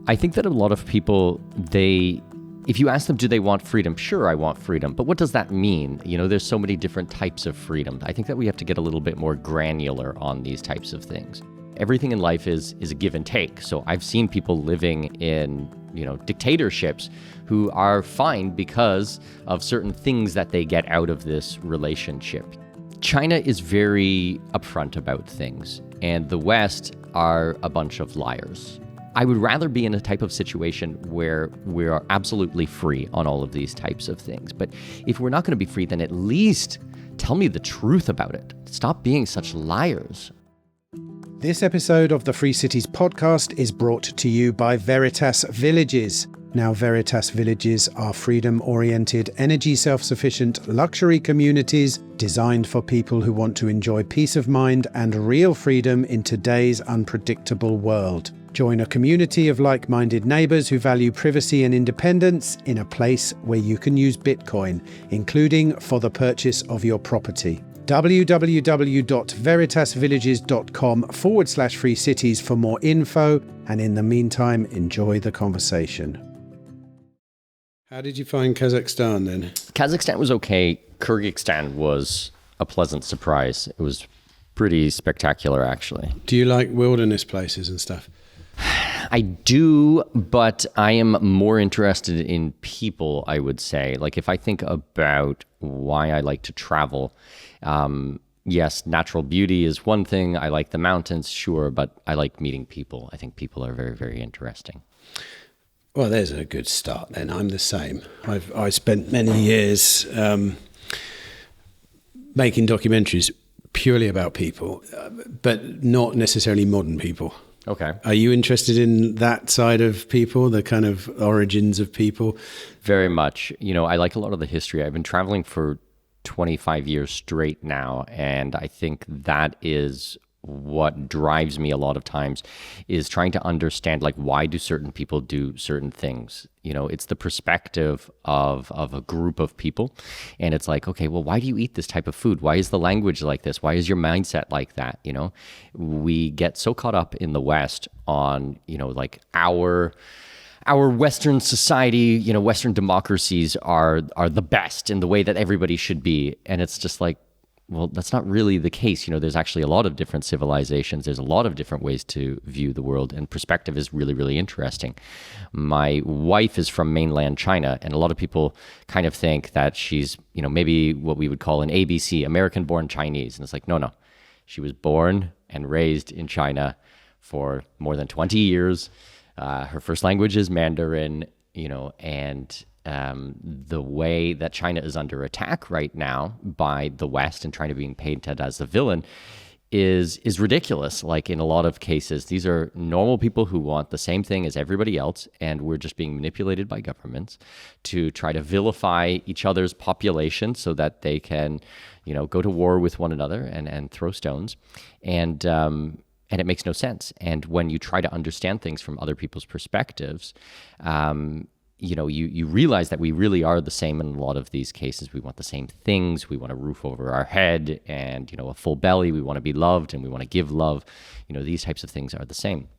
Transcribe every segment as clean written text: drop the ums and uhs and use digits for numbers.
I think that a lot of people, if you ask them, do they want freedom? Sure, I want freedom. But what does that mean? There's so many different types of freedom. I think that we have to get a little bit more granular on these types of things. Everything in life is a give and take. So I've seen people living in, dictatorships who are fine because of certain things that they get out of this relationship. China is very upfront about things, and the West are a bunch of liars. I would rather be in a type of situation where we are absolutely free on all of these types of things. But if we're not going to be free, then at least tell me the truth about it. Stop being such liars. This episode of the Free Cities podcast is brought to you by Veritas Villages. Now, Veritas Villages are freedom-oriented, energy self-sufficient luxury communities designed for people who want to enjoy peace of mind and real freedom in today's unpredictable world. Join a community of like-minded neighbours who value privacy and independence in a place where you can use Bitcoin, including for the purchase of your property. www.veritasvillages.com/free cities for more info, and in the meantime, enjoy the conversation. How did you find Kazakhstan then? Kazakhstan was okay. Kyrgyzstan was a pleasant surprise. It was pretty spectacular, actually. Do you like wilderness places and stuff? I do, but I am more interested in people, I would say. Like, if I think about why I like to travel, yes, natural beauty is one thing. I like the mountains, sure, but I like meeting people. I think people are very, very interesting. Well, there's a good start then. I'm the same. I spent many years making documentaries purely about people, but not necessarily modern people. Okay. Are you interested in that side of people, the kind of origins of people? Very much. I like a lot of the history. I've been traveling for 25 years straight now, and I think that is what drives me a lot of times, is trying to understand, like, why do certain people do certain things? It's the perspective of a group of people, and it's like, okay, well, why do you eat this type of food? Why is the language like this? Why is your mindset like that? We get so caught up in the West on, like our Western society, Western democracies are the best in the way that everybody should be. And it's just like, well, that's not really the case. There's actually a lot of different civilizations. There's a lot of different ways to view the world, and perspective is really, really interesting. My wife is from mainland China, and a lot of people kind of think that she's, maybe what we would call an ABC, American-born Chinese. And it's like, no. She was born and raised in China for more than 20 years. Her first language is Mandarin, and the way that China is under attack right now by the West and trying to be painted as the villain is ridiculous. Like, in a lot of cases, these are normal people who want the same thing as everybody else, and we're just being manipulated by governments to try to vilify each other's population so that they can, go to war with one another and throw stones. And it makes no sense. And when you try to understand things from other people's perspectives, you realize that we really are the same in a lot of these cases. We want the same things. We want a roof over our head and, a full belly. We want to be loved and we want to give love. These types of things are the same.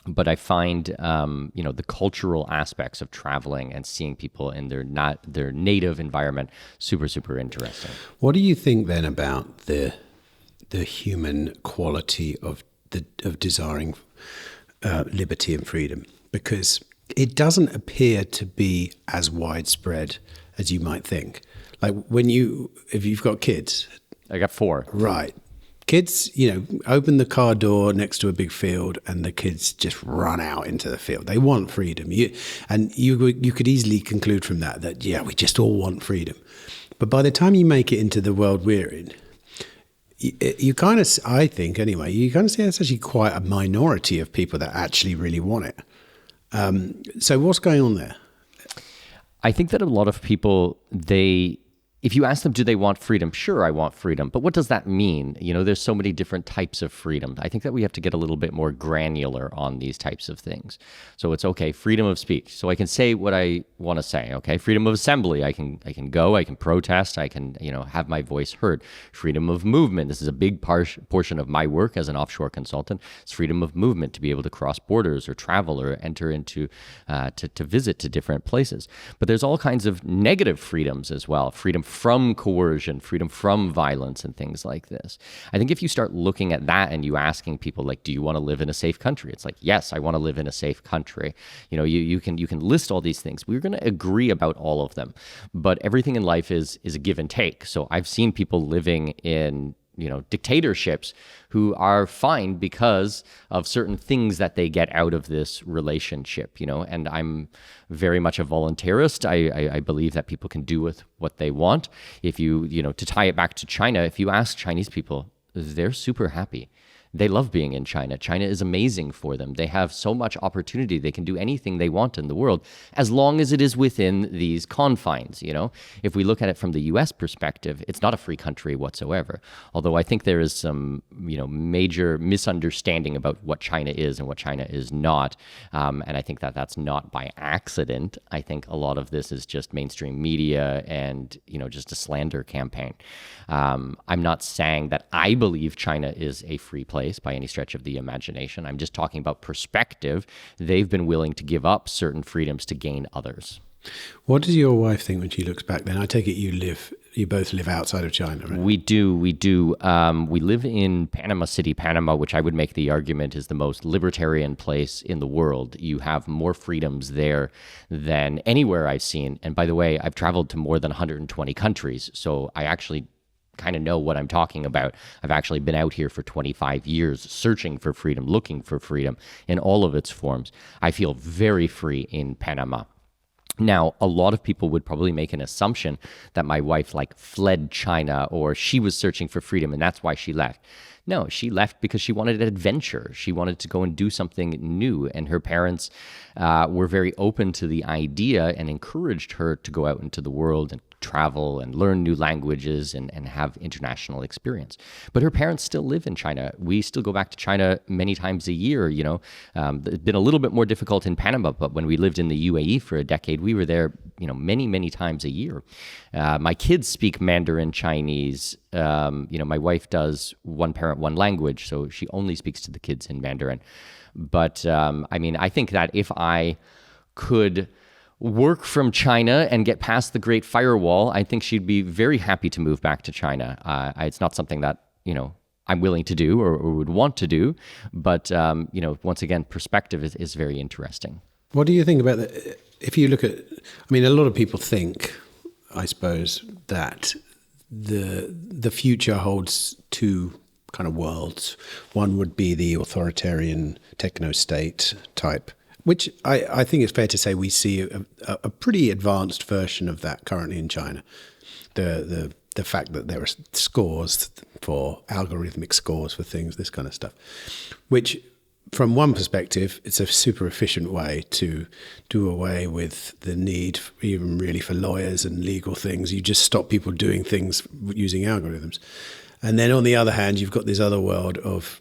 But I find, the cultural aspects of traveling and seeing people in their native environment super, super interesting. What do you think then about the human quality of desiring liberty and freedom? Because it doesn't appear to be as widespread as you might think. Like, if you've got kids. I got 4. Right. Kids, open the car door next to a big field and the kids just run out into the field. They want freedom. You could easily conclude from that, yeah, we just all want freedom. But by the time you make it into the world we're in, you kind of, I think anyway, you kind of see it's actually quite a minority of people that actually really want it. So what's going on there? I think that a lot of people, if you ask them, do they want freedom? Sure, I want freedom. But what does that mean? There's so many different types of freedom. I think that we have to get a little bit more granular on these types of things. So it's okay, freedom of speech. So I can say what I want to say, okay? Freedom of assembly. I can go, I can protest, I can, have my voice heard. Freedom of movement. This is a big portion of my work as an offshore consultant. It's freedom of movement to be able to cross borders or travel or enter into, to visit to different places. But there's all kinds of negative freedoms as well. Freedom from coercion, freedom from violence, and things like this. I think if you start looking at that and you asking people like, do you want to live in a safe country? It's like, yes, I want to live in a safe country. You can list all these things. We're going to agree about all of them, but everything in life is a give and take. So I've seen people living in dictatorships who are fine because of certain things that they get out of this relationship, and I'm very much a voluntarist. I believe that people can do with what they want. If to tie it back to China, if you ask Chinese people, they're super happy. They love being in China. China is amazing for them. They have so much opportunity. They can do anything they want in the world as long as it is within these confines, If we look at it from the US perspective, it's not a free country whatsoever. Although I think there is some, major misunderstanding about what China is and what China is not. And I think that that's not by accident. I think a lot of this is just mainstream media and, just a slander campaign. I'm not saying that I believe China is a free place by any stretch of the imagination. I'm just talking about perspective. They've been willing to give up certain freedoms to gain others. What does your wife think when she looks back then? I take it you both live outside of China, right? We do. We live in Panama City, Panama, which I would make the argument is the most libertarian place in the world. You have more freedoms there than anywhere I've seen. And by the way, I've traveled to more than 120 countries. So I actually kind of know what I'm talking about. I've actually been out here for 25 years searching for freedom, looking for freedom in all of its forms. I feel very free in Panama. Now, a lot of people would probably make an assumption that my wife fled China or she was searching for freedom and that's why she left. No, she left because she wanted an adventure. She wanted to go and do something new. And her parents were very open to the idea and encouraged her to go out into the world and travel and learn new languages and have international experience. But her parents still live in China. We still go back to China many times a year. It's been a little bit more difficult in Panama, but when we lived in the UAE for a decade, we were there, many, many times a year. My kids speak Mandarin Chinese. My wife does one parent, one language, so she only speaks to the kids in Mandarin. But I think that if I could work from China and get past the Great Firewall, I think she'd be very happy to move back to China. It's not something that, I'm willing to do or would want to do. But, once again, perspective is very interesting. What do you think about that? If you look at, a lot of people think, I suppose, that the future holds two kind of worlds. One would be the authoritarian techno-state type, which I think it's fair to say we see a pretty advanced version of that currently in China. The fact that there are scores for algorithmic scores for things, this kind of stuff, which from one perspective, it's a super efficient way to do away with the need even really for lawyers and legal things. You just stop people doing things using algorithms. And then on the other hand, you've got this other world of,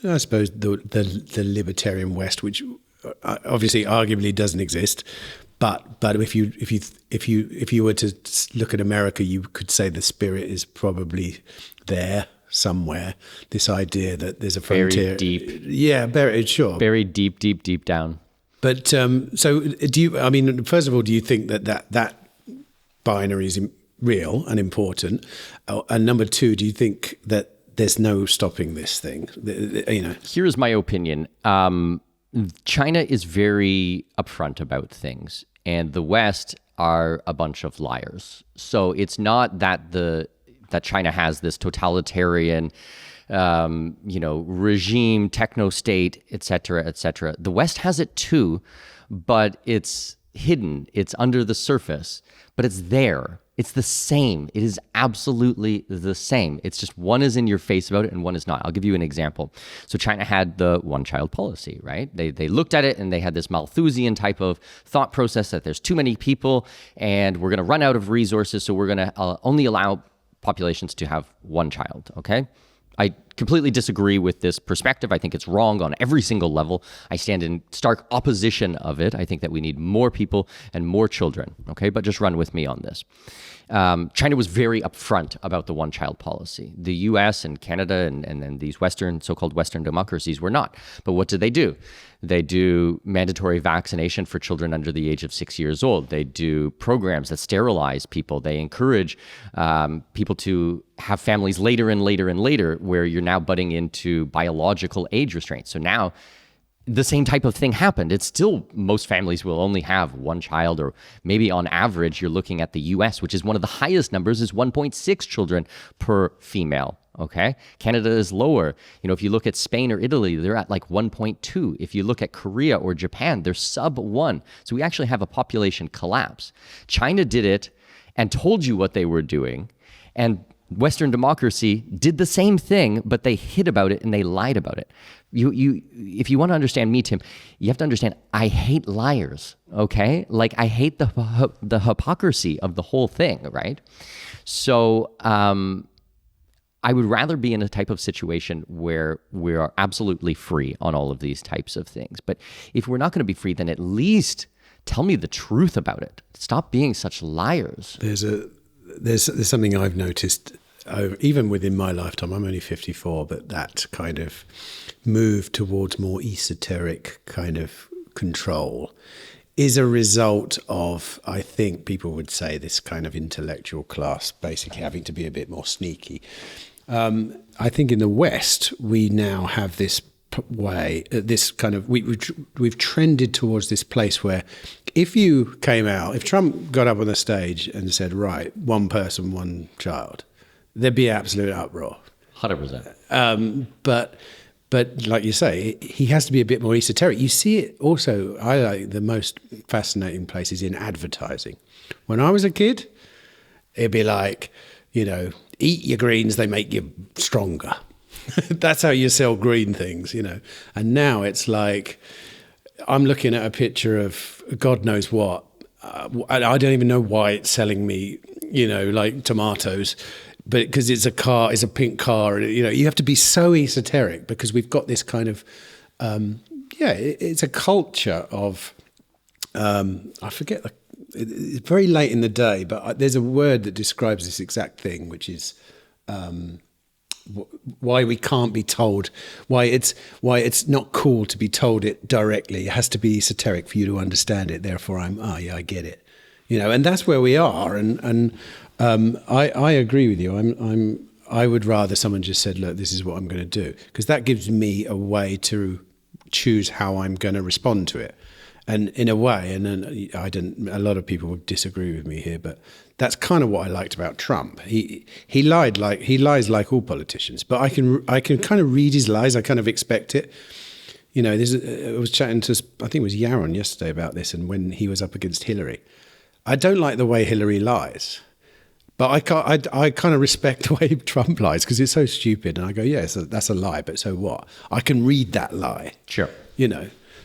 I suppose, the libertarian West, which obviously arguably doesn't exist. But if you were to look at America, you could say the spirit is probably there somewhere. This idea that there's a frontier, very deep, yeah, buried, sure, very deep down. But so do you? First of all, do you think that binary is real and important? And number two, do you think that there's no stopping this thing? Here's my opinion. China is very upfront about things, and the West are a bunch of liars. So it's not that that China has this totalitarian, regime, techno-state, et cetera, et cetera. The West has it too, but it's hidden. It's under the surface, but it's there. It's the same. It is absolutely the same. It's just one is in your face about it and one is not. I'll give you an example. So China had the one-child policy, right? They looked at it and they had this Malthusian type of thought process that there's too many people and we're going to run out of resources, so we're going to only allow populations to have one child, okay? I completely disagree with this perspective. I think it's wrong on every single level. I stand in stark opposition of it. I think that we need more people and more children, okay? But just run with me on this. China was very upfront about the one-child policy. The US and Canada and then these so-called Western democracies were not. But what did? They do mandatory vaccination for children under the age of 6 years old. They do programs that sterilize people. They encourage people to have families later and later and later, where you're now butting into biological age restraints. So now the same type of thing happened. It's still, most families will only have one child, or maybe on average, you're looking at the US, which is one of the highest numbers, is 1.6 children per female. Okay. Canada is lower. If you look at Spain or Italy, they're at like 1.2. If you look at Korea or Japan, they're sub 1. So we actually have a population collapse. China did it and told you what they were doing. And Western democracy did the same thing, but they hid about it and they lied about it. If you want to understand me, Tim, you have to understand I hate liars, okay? Like, I hate the hypocrisy of the whole thing, right? So I would rather be in a type of situation where we are absolutely free on all of these types of things. But if we're not going to be free, then at least tell me the truth about it. Stop being such liars. There's something I've noticed, even within my lifetime. I'm only 54, but that kind of move towards more esoteric kind of control is a result of, I think people would say, this kind of intellectual class basically having to be a bit more sneaky. I think in the West, we now have this way, this kind of, we've trended towards this place where if Trump got up on the stage and said, right, one person, one child, there'd be absolute uproar. 100%. But like you say, he has to be a bit more esoteric. You see it also, I like the most fascinating places in advertising. When I was a kid, it'd be like, eat your greens, they make you stronger. That's how you sell green things, And now it's like, I'm looking at a picture of God knows what. I don't even know why it's selling me, like tomatoes. But because it's a pink car, you have to be so esoteric because we've got this kind of, it's a culture of, I forget, it's very late in the day, but there's a word that describes this exact thing, which is why we can't be told, why it's not cool to be told it directly. It has to be esoteric for you to understand it. Therefore, I get it, and that's where we are. And I agree with you. I would rather someone just said, look, this is what I'm going to do, because that gives me a way to choose how I'm going to respond to it. And in a way, and then a lot of people would disagree with me here, but that's kind of what I liked about Trump. He lies like all politicians, but I can kind of read his lies. I kind of expect it. I was chatting to, I think it was Yaron yesterday about this, and when he was up against Hillary, I don't like the way Hillary lies. But I kind of respect the way Trump lies because it's so stupid. And I go, yeah, that's a lie, but so what? I can read that lie. Sure.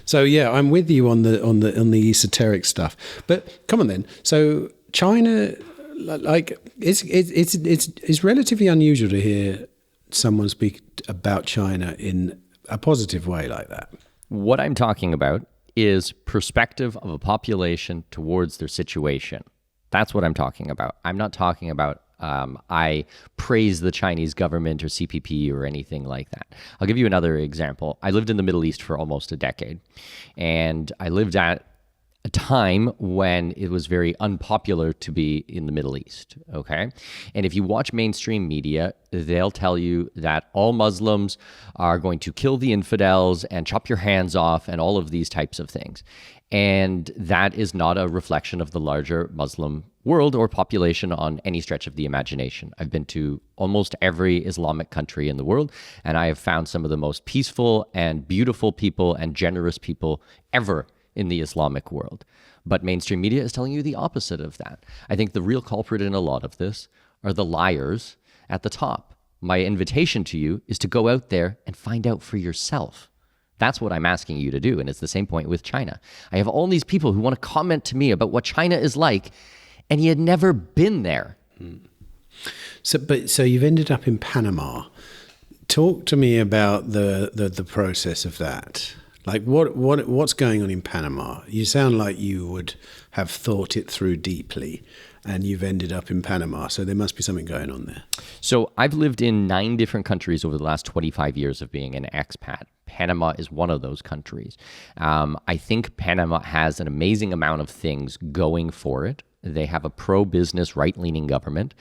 So yeah, I'm with you on the esoteric stuff. But come on then. So China, like it's relatively unusual to hear someone speak about China in a positive way like that. What I'm talking about is perspective of a population towards their situation. That's what I'm talking about. I'm not talking about I praise the Chinese government or CPP or anything like that. I'll give you another example. I lived in the Middle East for almost a decade, and I lived at a time when it was very unpopular to be in the Middle East, okay? And if you watch mainstream media, they'll tell you that all Muslims are going to kill the infidels and chop your hands off and all of these types of things. And that is not a reflection of the larger Muslim world or population on any stretch of the imagination. I've been to almost every Islamic country in the world, and I have found some of the most peaceful and beautiful people and generous people ever in the Islamic world. But mainstream media is telling you the opposite of that. I think the real culprit in a lot of this are the liars at the top. My invitation to you is to go out there and find out for yourself. That's what I'm asking you to do. And it's the same point with China. I have all these people who want to comment to me about what China is like, and you had never been there. So you've ended up in Panama. Talk to me about the process of that. Like what's going on in Panama? You sound like you would have thought it through deeply, and you've ended up in Panama. So there must be something going on there. So I've lived in 9 different countries over the last 25 years of being an expat. Panama is one of those countries. I think Panama has an amazing amount of things going for it. They have a pro-business, right-leaning government.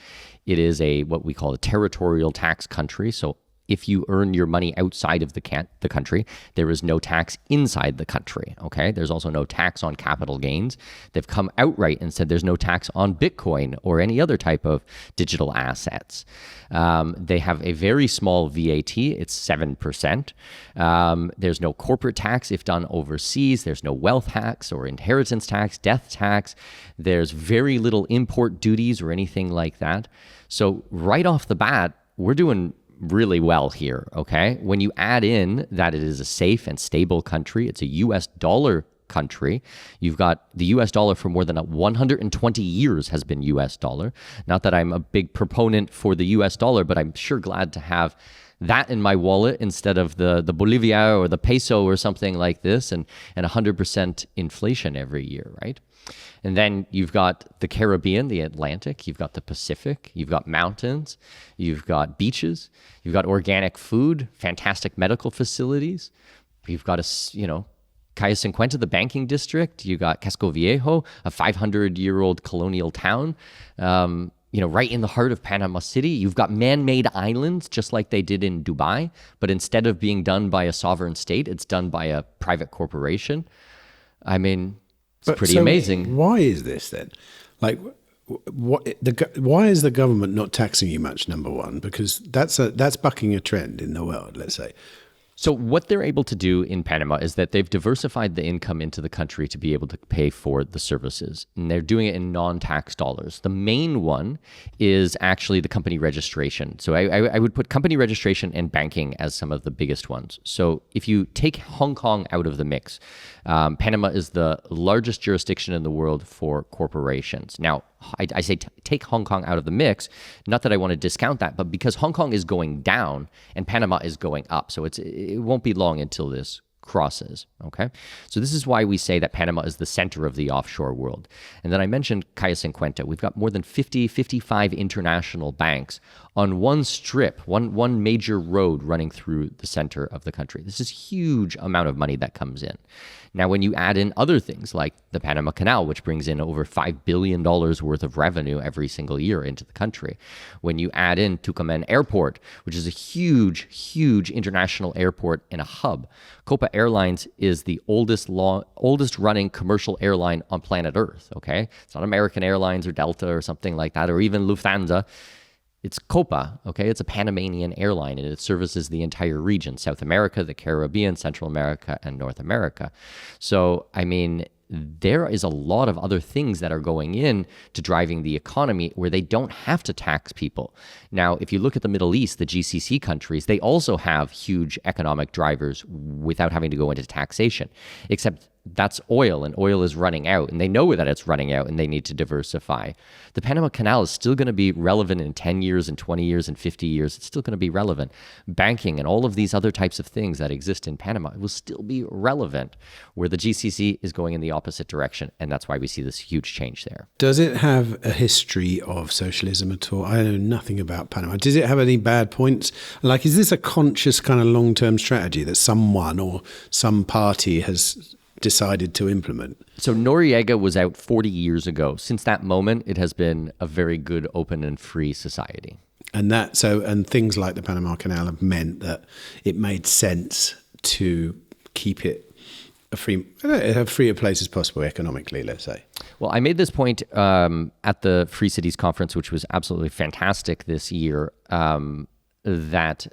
It is what we call a territorial tax country. So if you earn your money outside of the country, there is no tax inside the country, okay? There's also no tax on capital gains. They've come outright and said there's no tax on Bitcoin or any other type of digital assets. They have a very small VAT. It's 7%. There's no corporate tax if done overseas. There's no wealth tax or inheritance tax, death tax. There's very little import duties or anything like that. So right off the bat, we're doing really well here, okay? When you add in that it is a safe and stable country, it's a US dollar country. You've got the US dollar for more than 120 years has been US dollar. Not that I'm a big proponent for the US dollar, but I'm sure glad to have that in my wallet instead of the Bolivia or the peso or something like this, and 100% inflation every year, right? And then you've got the Caribbean, the Atlantic, you've got the Pacific, you've got mountains, you've got beaches, you've got organic food, fantastic medical facilities. You've got Calle 50, the banking district. You got Casco Viejo, a 500-year-old colonial town, right in the heart of Panama City. You've got man-made islands, just like they did in Dubai, but instead of being done by a sovereign state, it's done by a private corporation. I mean, it's pretty amazing. Why is this then? Like, why is the government not taxing you much, number one? Because that's bucking a trend in the world, let's say. So what they're able to do in Panama is that they've diversified the income into the country to be able to pay for the services. And they're doing it in non-tax dollars. The main one is actually the company registration. So I would put company registration and banking as some of the biggest ones. So if you take Hong Kong out of the mix, Panama is the largest jurisdiction in the world for corporations. Now, I say take Hong Kong out of the mix, not that I want to discount that, but because Hong Kong is going down and Panama is going up. So it won't be long until this crosses, okay? So this is why we say that Panama is the center of the offshore world. And then I mentioned Calle 50. We've got more than 55 international banks on one strip, one major road running through the center of the country. This is a huge amount of money that comes in. Now, when you add in other things like the Panama Canal, which brings in over $5 billion worth of revenue every single year into the country, when you add in Tucumán Airport, which is a huge international airport and a hub, Copa Airlines is the oldest running commercial airline on planet Earth, okay? It's not American Airlines or Delta or something like that, or even Lufthansa. It's Copa, okay? It's a Panamanian airline, and it services the entire region, South America, the Caribbean, Central America, and North America. So, I mean, there is a lot of other things that are going in to driving the economy where they don't have to tax people. Now, if you look at the Middle East, the GCC countries, they also have huge economic drivers without having to go into taxation, except that's oil, and oil is running out, and they know that it's running out, and they need to diversify. The Panama Canal is still going to be relevant in 10 years and 20 years and 50 years. It's still going to be relevant. Banking and all of these other types of things that exist in Panama will still be relevant, where the GCC is going in the opposite direction, and that's why we see this huge change there. Does it have a history of socialism at all? I know nothing about Panama. Does it have any bad points? Like, is this a conscious kind of long-term strategy that someone or some party has decided to implement? So Noriega was out 40 years ago. Since that moment, it has been a very good, open and free society. And things like the Panama Canal have meant that it made sense to keep it as free a place as possible economically, let's say. Well, I made this point at the Free Cities Conference, which was absolutely fantastic this year, that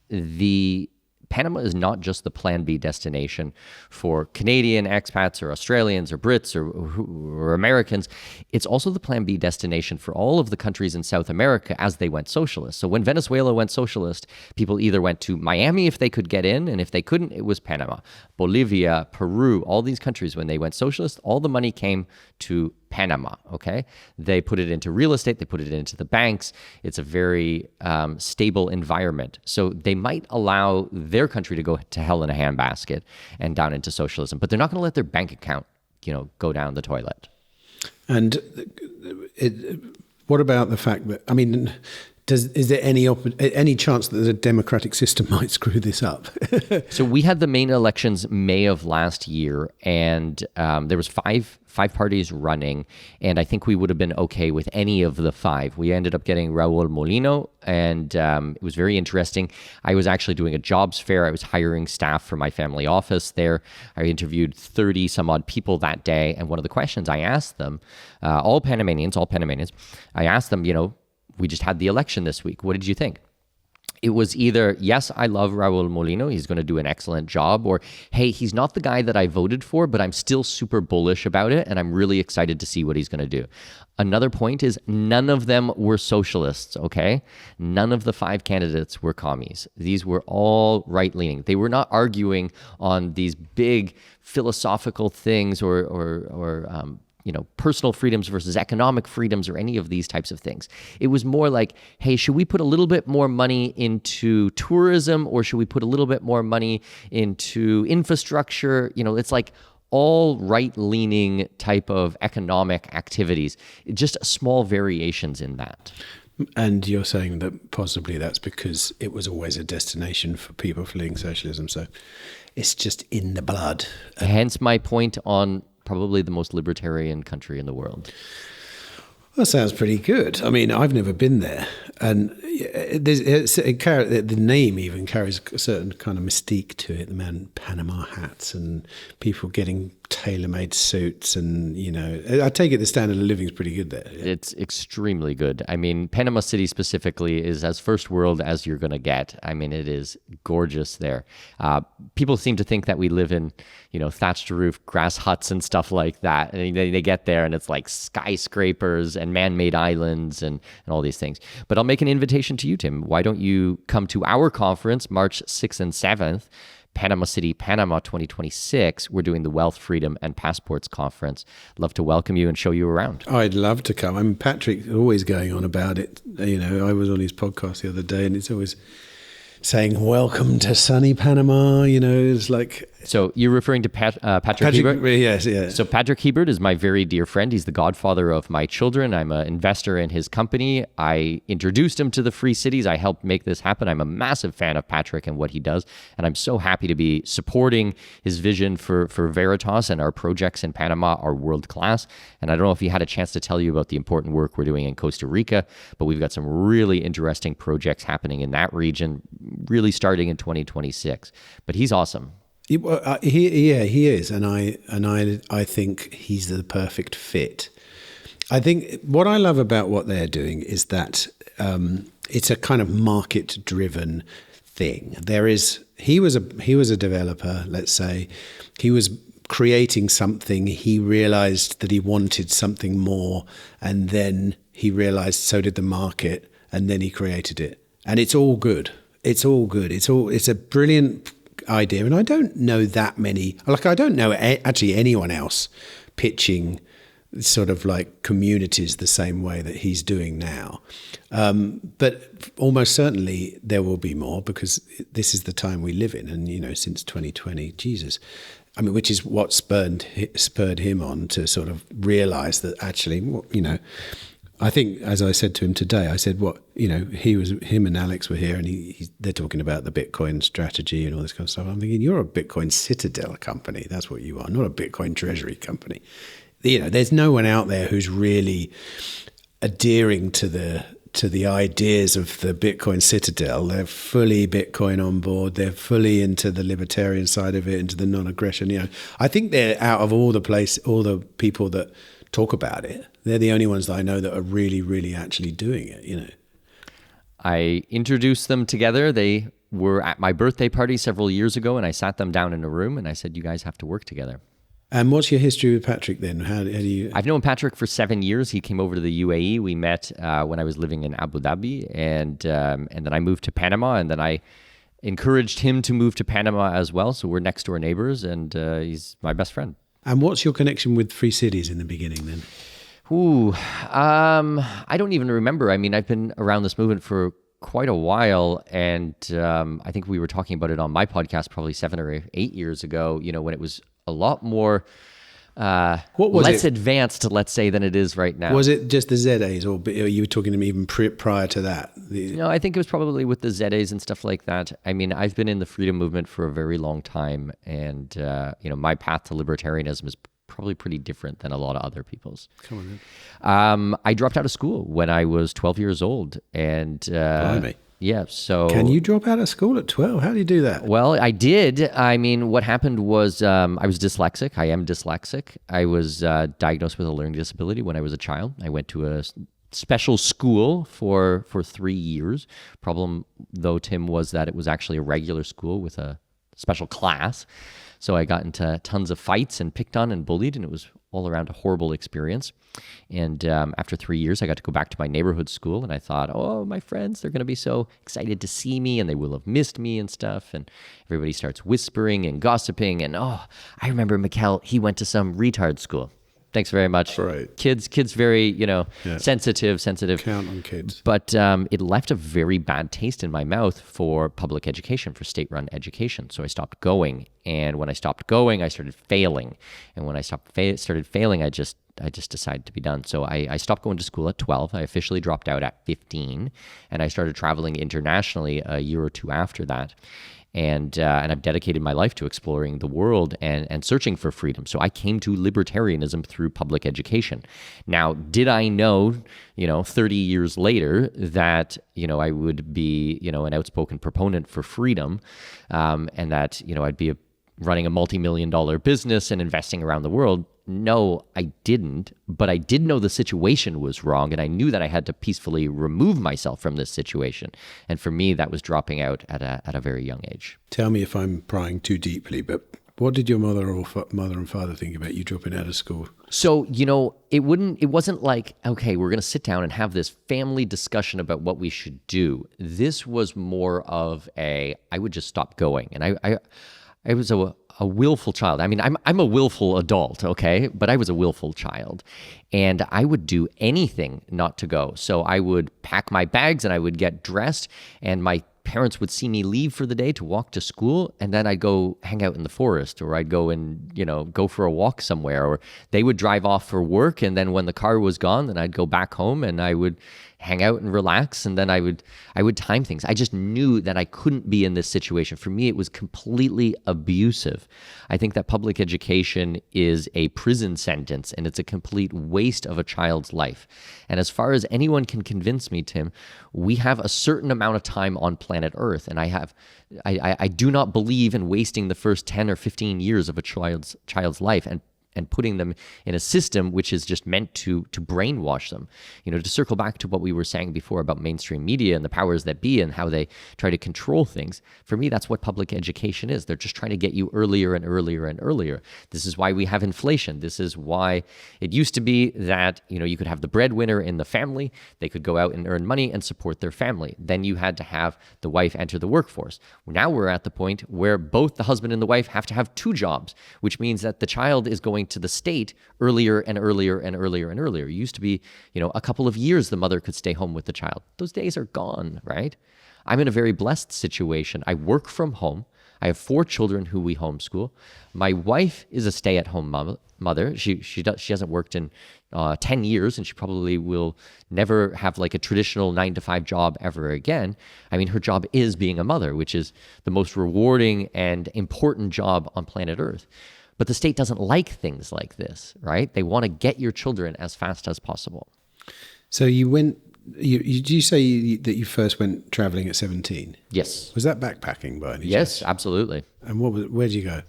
the Panama is not just the plan B destination for Canadian expats or Australians or Brits or Americans. It's also the plan B destination for all of the countries in South America as they went socialist. So when Venezuela went socialist, people either went to Miami if they could get in, and if they couldn't, it was Panama. Bolivia, Peru, all these countries, when they went socialist, all the money came to Panama, okay? They put it into real estate, they put it into the banks. It's a very stable environment. So they might allow their country to go to hell in a handbasket and down into socialism, but they're not going to let their bank account, go down the toilet. And what about the fact that, I mean, is there any chance that the democratic system might screw this up? So we had the main elections May of last year, and there was five parties running, and I think we would have been okay with any of the five. We ended up getting Raul Molino, and it was very interesting. I was actually doing a jobs fair. I was hiring staff for my family office there. I interviewed 30 some odd people that day, and one of the questions I asked them, all Panamanians, I asked them, we just had the election this week. What did you think? It was either, yes, I love Raul Molino, he's going to do an excellent job, or, hey, he's not the guy that I voted for, but I'm still super bullish about it, and I'm really excited to see what he's going to do. Another point is none of them were socialists, okay? None of the five candidates were commies. These were all right-leaning. They were not arguing on these big philosophical things or personal freedoms versus economic freedoms or any of these types of things. It was more like, hey, should we put a little bit more money into tourism, or should we put a little bit more money into infrastructure? It's like all right-leaning type of economic activities, just small variations in that. And you're saying that possibly that's because it was always a destination for people fleeing socialism. So it's just in the blood. Hence my point on probably the most libertarian country in the world. That sounds pretty good. I mean, I've never been there, and the name even carries a certain kind of mystique to it. The man Panama hats and people getting tailor-made suits, and I take it the standard of living is pretty good there. Yeah. It's extremely good. I mean, Panama City specifically is as first world as you're going to get. I mean, it is gorgeous there. People seem to think that we live in, thatched roof grass huts and stuff like that. And they get there and it's like skyscrapers and man-made islands and all these things. But I'll make an invitation to you, Tim. Why don't you come to our conference, March 6th and 7th, Panama City, Panama 2026. We're doing the Wealth, Freedom, and Passports Conference. Love to welcome you and show you around. I'd love to come. I mean, Patrick's always going on about it. I was on his podcast the other day, and it's always saying, welcome to sunny Panama, it's like... So you're referring to Patrick Hebert? Yes, yeah. So Patrick Hebert is my very dear friend. He's the godfather of my children. I'm an investor in his company. I introduced him to the Free Cities. I helped make this happen. I'm a massive fan of Patrick and what he does, and I'm so happy to be supporting his vision for Veritas, and our projects in Panama are world-class. And I don't know if he had a chance to tell you about the important work we're doing in Costa Rica, but we've got some really interesting projects happening in that region, really starting in 2026. But he's awesome. He is, and I think he's the perfect fit. I think what I love about what they're doing is that it's a kind of market-driven thing. He was a developer, let's say. He was creating something. He realized that he wanted something more, and then he realized so did the market, and then he created it. And it's all good. It's all good. It's a brilliant idea, and I don't know that many. I don't know actually anyone else pitching sort of like communities the same way that he's doing now. But almost certainly there will be more, because this is the time we live in, and since 2020, Jesus. I mean, which is what spurred him on to sort of realize that actually, I think, as I said to him today, I said, him and Alex were here, and they're talking about the Bitcoin strategy and all this kind of stuff. I'm thinking, you're a Bitcoin Citadel company. That's what you are, not a Bitcoin treasury company. There's no one out there who's really adhering to the ideas of the Bitcoin Citadel. They're fully Bitcoin on board. They're fully into the libertarian side of it, into the non-aggression. I think they're out of all the people that talk about it, they're the only ones that I know that are really, really actually doing it, I introduced them together. They were at my birthday party several years ago, and I sat them down in a room and I said, you guys have to work together. And what's your history with Patrick then? How do you... I've known Patrick for 7 years. He came over to the UAE. We met when I was living in Abu Dhabi, and then I moved to Panama, and then I encouraged him to move to Panama as well. So we're next door neighbors, and he's my best friend. And what's your connection with Free Cities in the beginning then? I don't even remember. I mean, I've been around this movement for quite a while, and I think we were talking about it on my podcast probably 7 or 8 years ago, when it was a lot more less advanced, let's say, than it is right now. Was it just the ZAs, or you were talking to me even prior to that? No, I think it was probably with the ZAs and stuff like that. I mean, I've been in the freedom movement for a very long time, and my path to libertarianism is probably pretty different than a lot of other people's. Come on then. I dropped out of school when I was 12 years old, and blimey. Yeah, so... Can you drop out of school at 12? How do you do that? Well, I did. I mean, what happened was I was dyslexic. I am dyslexic. I was diagnosed with a learning disability when I was a child. I went to a special school for 3 years. Problem, though, Tim, was that it was actually a regular school with a special class. So I got into tons of fights and picked on and bullied, and it was all around a horrible experience. And after 3 years, I got to go back to my neighborhood school, and I thought, oh, my friends, they're going to be so excited to see me, and they will have missed me and stuff. And everybody starts whispering and gossiping. And, I remember Mikkel, he went to some retard school. Thanks very much. Right. Kids very, sensitive. Count on kids. But it left a very bad taste in my mouth for public education, for state-run education. So I stopped going. And when I stopped going, I started failing. And when I started failing, I just decided to be done. So I stopped going to school at 12. I officially dropped out at 15. And I started traveling internationally a year or two after that. And I've dedicated my life to exploring the world and searching for freedom. So I came to libertarianism through public education. Now, did I know, 30 years later that, I would be, an outspoken proponent for freedom, and that, I'd be running a multi-million-dollar business and investing around the world? No, I didn't, but I did know the situation was wrong, and I knew that I had to peacefully remove myself from this situation. And for me, that was dropping out at a very young age. Tell me if I'm prying too deeply, but what did your mother and father think about you dropping out of school? So, it wasn't like, okay, we're going to sit down and have this family discussion about what we should do. This was more of I would just stop going. And I was a willful child. I mean, I'm a willful adult, okay? But I was a willful child. And I would do anything not to go. So I would pack my bags and I would get dressed, and my parents would see me leave for the day to walk to school, and then I'd go hang out in the forest, or I'd go and, go for a walk somewhere, or they would drive off for work, and then when the car was gone, then I'd go back home and I would hang out and relax, and then I would time things. I just knew that I couldn't be in this situation. For me, it was completely abusive. I think that public education is a prison sentence, and it's a complete waste of a child's life. And as far as anyone can convince me, Tim, we have a certain amount of time on planet Earth, and I do not believe in wasting the first 10 or 15 years of a child's life and putting them in a system which is just meant to brainwash them. To circle back to what we were saying before about mainstream media and the powers that be and how they try to control things. For me, that's what public education is. They're just trying to get you earlier and earlier and earlier. This is why we have inflation. This is why it used to be that, you could have the breadwinner in the family. They could go out and earn money and support their family. Then you had to have the wife enter the workforce. Now we're at the point where both the husband and the wife have to have 2 jobs, which means that the child is going to the state earlier and earlier and earlier and earlier. It used to be, a couple of years the mother could stay home with the child. Those days are gone, right? I'm in a very blessed situation. I work from home. I have 4 children who we homeschool. My wife is a stay-at-home mother. She hasn't worked in 10 years, and she probably will never have like a traditional 9-to-5 job ever again. I mean, her job is being a mother, which is the most rewarding and important job on planet Earth. But the state doesn't like things like this, right? They want to get your children as fast as possible. So you went Did you say that you first went traveling at 17? Yes. Was that backpacking by any chance? Yes, absolutely. And where did you go?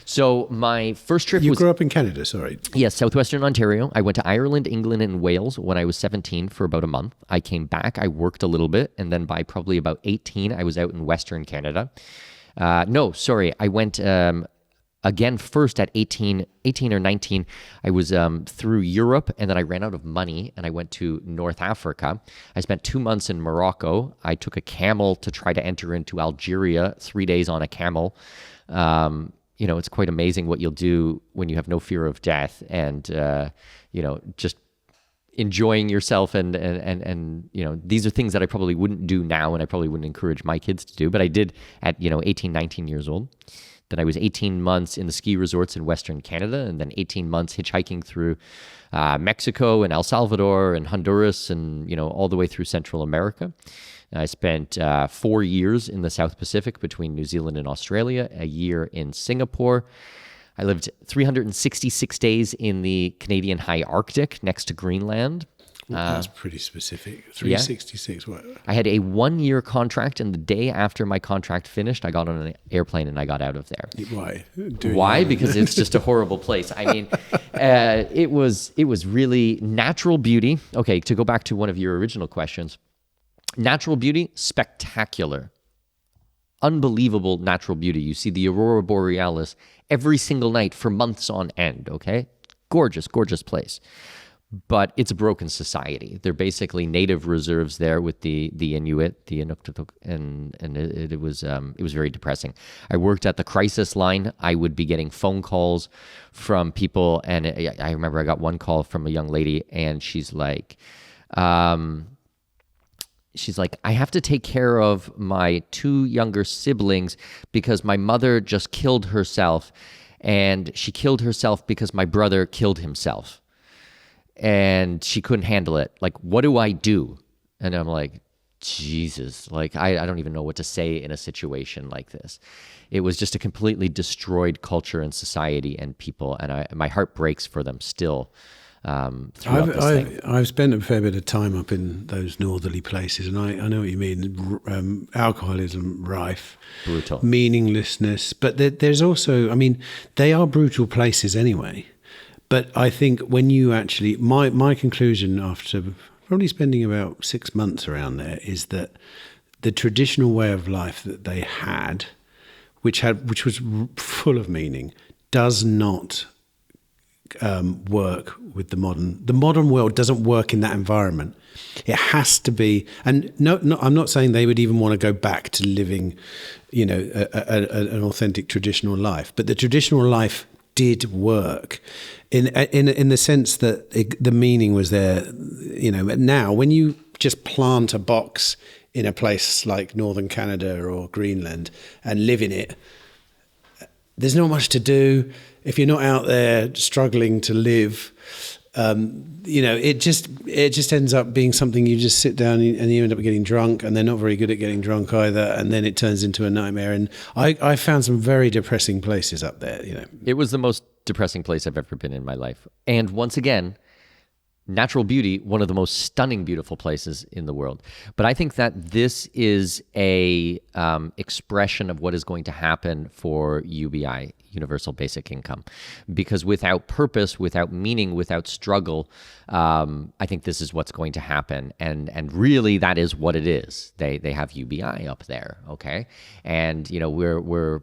So my first trip You was... grew up in Canada, sorry. Yes, southwestern Ontario. I went to Ireland, England, and Wales when I was 17 for about a month. I came back, I worked a little bit, and then by probably about 18, I was out in Western Canada. I went again first at 18 or 19. I was through Europe, and then I ran out of money, and I went to North Africa. I spent 2 months in Morocco. I took a camel to try to enter into Algeria, 3 days on a camel. It's quite amazing what you'll do when you have no fear of death and, just enjoying yourself. And these are things that I probably wouldn't do now and I probably wouldn't encourage my kids to do, but I did at, 18, 19 years old. Then I was 18 months in the ski resorts in Western Canada, and then 18 months hitchhiking through Mexico and El Salvador and Honduras and, all the way through Central America. I spent 4 years in the South Pacific between New Zealand and Australia, a year in Singapore. I lived 366 days in the Canadian High Arctic next to Greenland. That's pretty specific. 366. Yeah. What? I had a 1-year contract, and the day after my contract finished, I got on an airplane and I got out of there. Why? Why? Because it's just a horrible place. I mean, it was really natural beauty. Okay, to go back to one of your original questions, natural beauty, spectacular, unbelievable natural beauty. You see the aurora borealis every single night for months on end. Okay, gorgeous, gorgeous place. But it's a broken society. They're basically native reserves there with the Inuit, the Inuktitut, and it was very depressing. I worked at the crisis line. I would be getting phone calls from people, and I remember I got one call from a young lady, and she's like, I have to take care of my 2 younger siblings because my mother just killed herself, and she killed herself because my brother killed himself. And she couldn't handle it. Like, what do I do? And I'm like, Jesus, like, I don't even know what to say in a situation like this. It was just a completely destroyed culture and society and people. And my heart breaks for them still throughout this thing. I've spent a fair bit of time up in those northerly places, and I know what you mean. Alcoholism rife. Brutal. Meaninglessness. But there's also, I mean, they are brutal places anyway. But I think when you actually, my conclusion after probably spending about 6 months around there is that the traditional way of life that they had, which was full of meaning, does not work with the modern world. Doesn't work in that environment. It has to be, and no, I'm not saying they would even want to go back to living, an authentic traditional life, but the traditional life did work in the sense that the meaning was there. Now when you just plant a box in a place like northern Canada or Greenland and live in it, there's not much to do. If you're not out there struggling to live, it just ends up being something you just sit down and you end up getting drunk, and they're not very good at getting drunk either, and then it turns into a nightmare. And I found some very depressing places up there. It was the most depressing place I've ever been in my life. And once again, natural beauty, one of the most stunning, beautiful places in the world. But I think that this is a expression of what is going to happen for UBI, Universal Basic Income. Because without purpose, without meaning, without struggle, I think this is what's going to happen. And really, that is what it is. They have UBI up there, okay? And, we're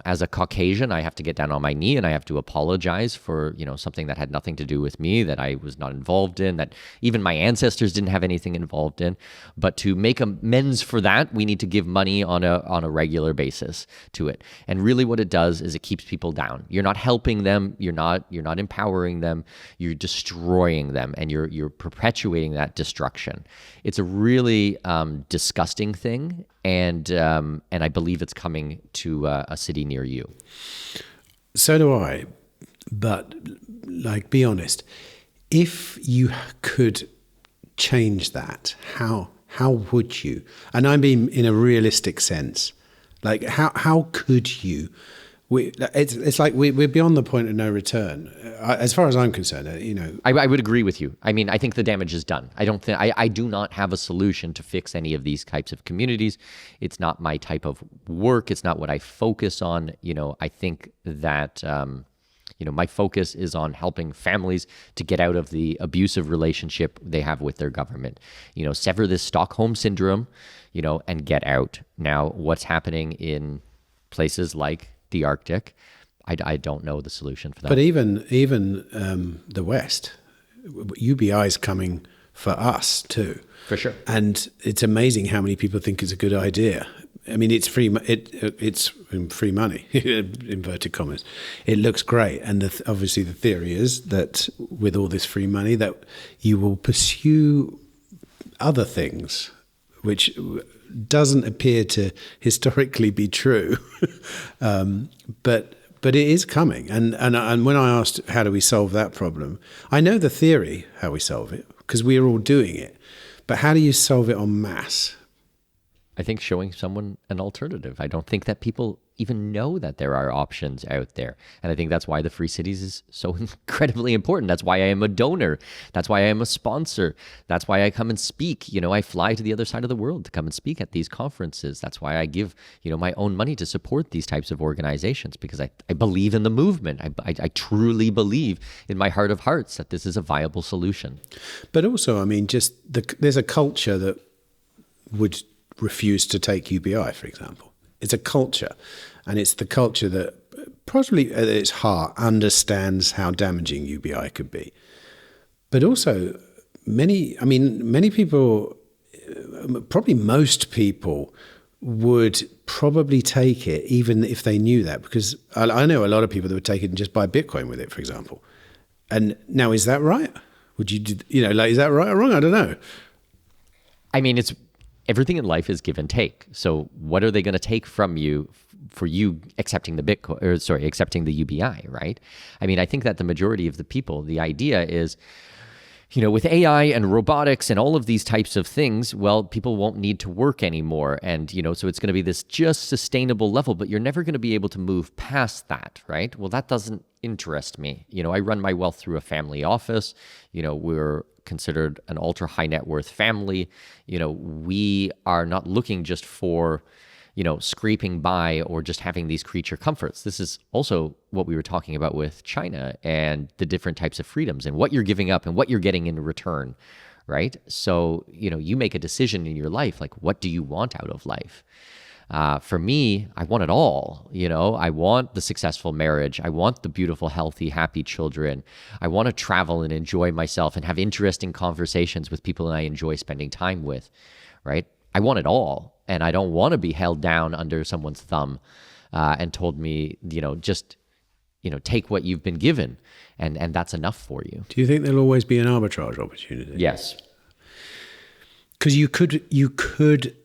as a Caucasian, I have to get down on my knee and I have to apologize for, something that had nothing to do with me, that I was not involved in, that even my ancestors didn't have anything involved in. But to make amends for that, we need to give money on a regular basis to it. And really what it does is it keeps people down. You're not helping them. You're not empowering them. You're destroying them, and you're perpetuating that destruction. It's a really disgusting thing. And I believe it's coming to a city near you. So do I. But, be honest. If you could change that, how would you? And I mean in a realistic sense. How could you? It's like we're beyond the point of no return. As far as I'm concerned, I would agree with you. I mean, I think the damage is done. I do not have a solution to fix any of these types of communities. It's not my type of work. It's not what I focus on. I think that, my focus is on helping families to get out of the abusive relationship they have with their government. Sever this Stockholm syndrome, and get out. Now, what's happening in places like the Arctic, I don't know the solution for that. But even the West, UBI is coming for us too. For sure. And it's amazing how many people think it's a good idea. I mean, it's free. It's free money, inverted commas. It looks great, and obviously the theory is that with all this free money, that you will pursue other things, which doesn't appear to historically be true, but it is coming. And when I asked how do we solve that problem, I know the theory how we solve it because we are all doing it, but how do you solve it en masse? I think showing someone an alternative. I don't think that people even know that there are options out there. And I think that's why the Free Cities is so incredibly important. That's why I am a donor. That's why I am a sponsor. That's why I come and speak. I fly to the other side of the world to come and speak at these conferences. That's why I give, my own money to support these types of organizations, because I believe in the movement. I truly believe in my heart of hearts that this is a viable solution. But also, I mean, there's a culture that would refuse to take UBI, for example. It's a culture, and it's the culture that probably at its heart understands how damaging UBI could be. But also, many people, probably most people, would probably take it even if they knew that, because I know a lot of people that would take it and just buy Bitcoin with it, for example. And now, is that right? Would you, is that right or wrong? I don't know. I mean, everything in life is give and take. So what are they going to take from you for you accepting accepting the UBI, right? I mean, I think that the majority of the people, the idea is, with AI and robotics and all of these types of things, well, people won't need to work anymore. And, so it's going to be this just sustainable level, but you're never going to be able to move past that, right? Well, that doesn't interest me. I run my wealth through a family office. We're considered an ultra high net worth family. We are not looking just for, scraping by or just having these creature comforts. This is also what we were talking about with China and the different types of freedoms and what you're giving up and what you're getting in return, right? So, you make a decision in your life, like, what do you want out of life? For me, I want it all. I want the successful marriage. I want the beautiful, healthy, happy children. I want to travel and enjoy myself and have interesting conversations with people I enjoy spending time with, right? I want it all. And I don't want to be held down under someone's thumb and told me, just, take what you've been given and that's enough for you. Do you think there'll always be an arbitrage opportunity? Yes. Because you could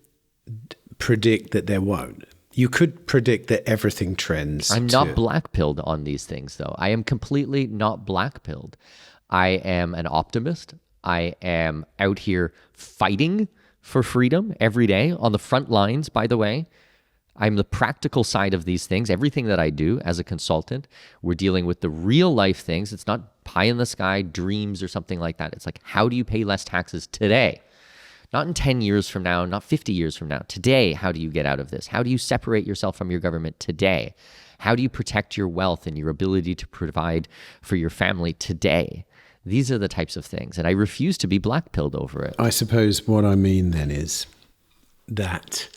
predict that there won't. You could predict that everything trends. I'm not black-pilled on these things, though. I am completely not black-pilled. I am an optimist. I am out here fighting for freedom every day on the front lines, by the way. I'm the practical side of these things. Everything that I do as a consultant, we're dealing with the real life things. It's not pie in the sky dreams or something like that. It's like, how do you pay less taxes today? Not in 10 years from now, not 50 years from now. Today, how do you get out of this? How do you separate yourself from your government today? How do you protect your wealth and your ability to provide for your family today? These are the types of things, and I refuse to be black-pilled over it. I suppose what I mean then is that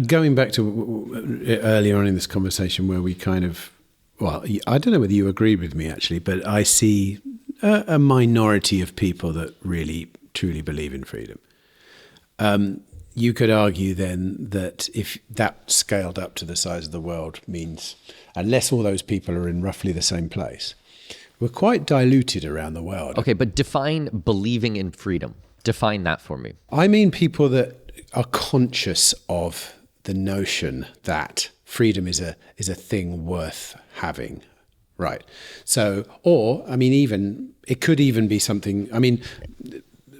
going back to earlier on in this conversation where we kind of, well, I don't know whether you agreed with me actually, but I see a minority of people that really truly believe in freedom. You could argue then that if that scaled up to the size of the world means, unless all those people are in roughly the same place, we're quite diluted around the world. Okay, but define believing in freedom. Define that for me. I mean people that are conscious of the notion that freedom is a thing worth having. Right. So, or, I mean, it could even be something,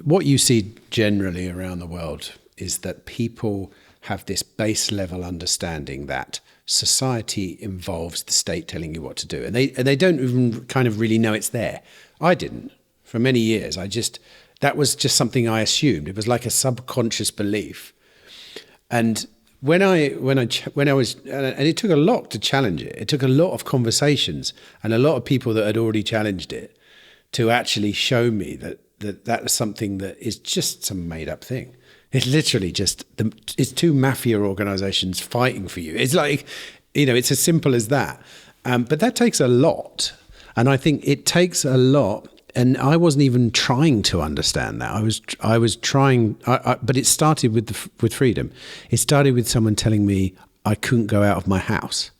what you see generally around the world is that people have this base level understanding that society involves the state telling you what to do. And they don't even kind of really know it's there. I didn't. For many years, that was just something I assumed. It was like a subconscious belief. And when I was, and it took a lot to challenge it. It took a lot of conversations and a lot of people that had already challenged it to actually show me that was something that is just some made up thing. It's literally just, it's two mafia organizations fighting for you. It's like, it's as simple as that. But that takes a lot. And I think it takes a lot. And I wasn't even trying to understand that. I was trying, but it started with freedom. It started with someone telling me I couldn't go out of my house.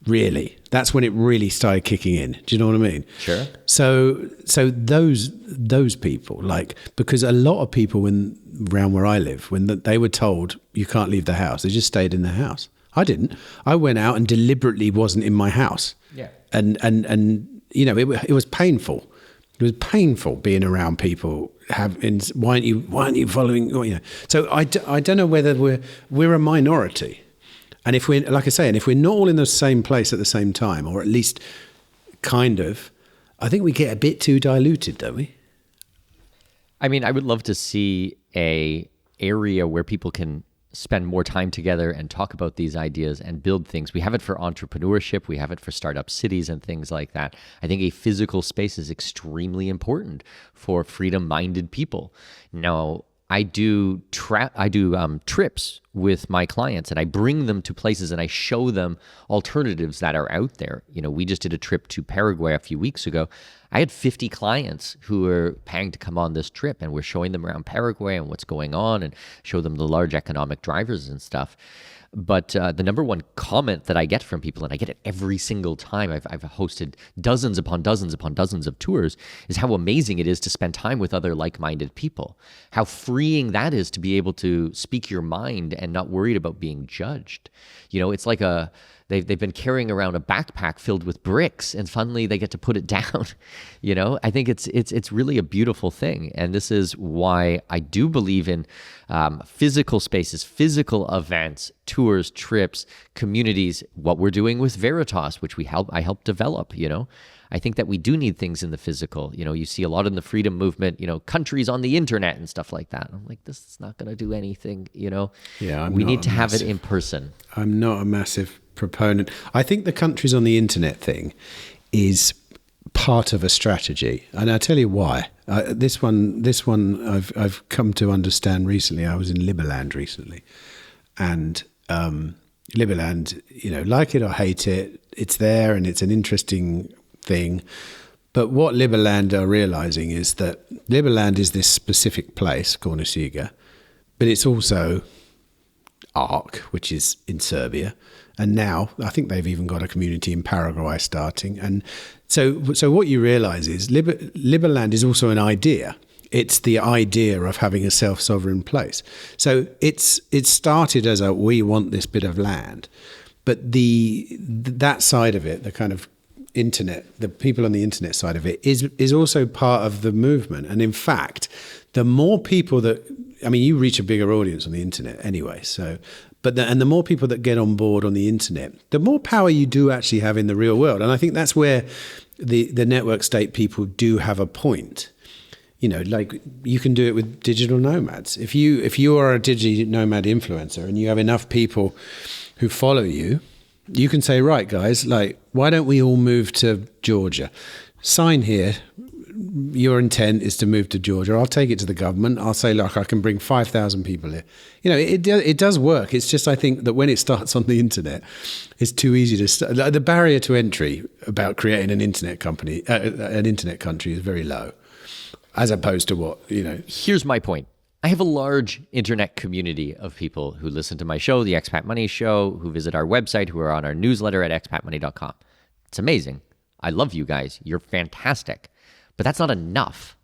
Really, that's when it really started kicking in. Do you know what I mean? Sure. So those people, because a lot of people around where I live, when they were told you can't leave the house, they just stayed in the house. I didn't. I went out and deliberately wasn't in my house. Yeah. And it was painful. It was painful being around people why aren't you following? So I don't know whether we're a minority, and if we're, like I say, and if we're not all in the same place at the same time, or at least kind of, I think we get a bit too diluted, don't we? I mean, I would love to see a area where people can spend more time together and talk about these ideas and build things. We have it for entrepreneurship. We have it for startup cities and things like that. I think a physical space is extremely important for freedom-minded people. Now, I do trips with my clients, and I bring them to places and I show them alternatives that are out there. We just did a trip to Paraguay a few weeks ago. I had 50 clients who were paying to come on this trip, and we're showing them around Paraguay and what's going on and show them the large economic drivers and stuff. But the number one comment that I get from people, and I get it every single time I've hosted dozens upon dozens upon dozens of tours, is how amazing it is to spend time with other like-minded people. How freeing that is to be able to speak your mind and not worried about being judged. It's like they've been carrying around a backpack filled with bricks, and finally they get to put it down. I think it's really a beautiful thing, and this is why I do believe in physical spaces, physical events, tours, trips, communities. What we're doing with Veritas, which I help develop. I think that we do need things in the physical. You see a lot in the freedom movement, countries on the internet and stuff like that. I'm like, this is not going to do anything, Yeah, we need to have it in person. I'm not a massive proponent. I think the countries on the internet thing is part of a strategy, and I'll tell you why. This one I've come to understand recently. I was in Liberland recently, and Liberland, like it or hate it, it's there and it's an interesting thing. But what Liberland are realizing is that Liberland is this specific place, Cornesiga, but it's also Arc, which is in Serbia. And now I think they've even got a community in Paraguay starting. And so what you realize is Liberland is also an idea. It's the idea of having a self-sovereign place. So it started as we want this bit of land, but that side of it, the kind of internet, the people on the internet side of it is also part of the movement. And in fact, the more people you reach a bigger audience on the internet anyway. So, and the more people that get on board on the internet, the more power you do actually have in the real world. And I think that's where the network state people do have a point. Like you can do it with digital nomads. If you are a digital nomad influencer and you have enough people who follow you, you can say, right, guys, why don't we all move to Georgia? Sign here. Your intent is to move to Georgia. I'll take it to the government. I'll say, look, I can bring 5,000 people here. It does work. It's just, I think that when it starts on the internet, it's too easy to start. The barrier to entry about creating an internet company, an internet country is very low, as opposed to Here's my point. I have a large internet community of people who listen to my show, the Expat Money Show, who visit our website, who are on our newsletter at expatmoney.com. It's amazing. I love you guys. You're fantastic. But that's not enough,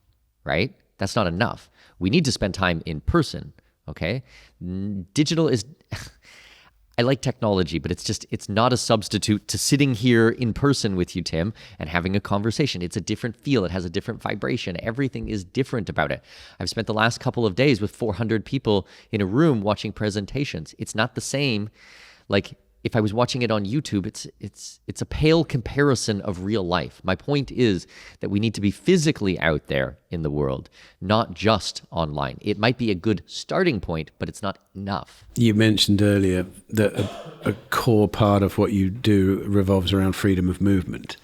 right? That's not enough. We need to spend time in person, okay? Digital is... I like technology, but it's not a substitute to sitting here in person with you, Tim, and having a conversation. It's a different feel. It has a different vibration. Everything is different about it. I've spent the last couple of days with 400 people in a room watching presentations. It's not the same. Like if I was watching it on YouTube, it's a pale comparison of real life. My point is that we need to be physically out there in the world, not just online. It might be a good starting point, but it's not enough. You mentioned earlier that a core part of what you do revolves around freedom of movement.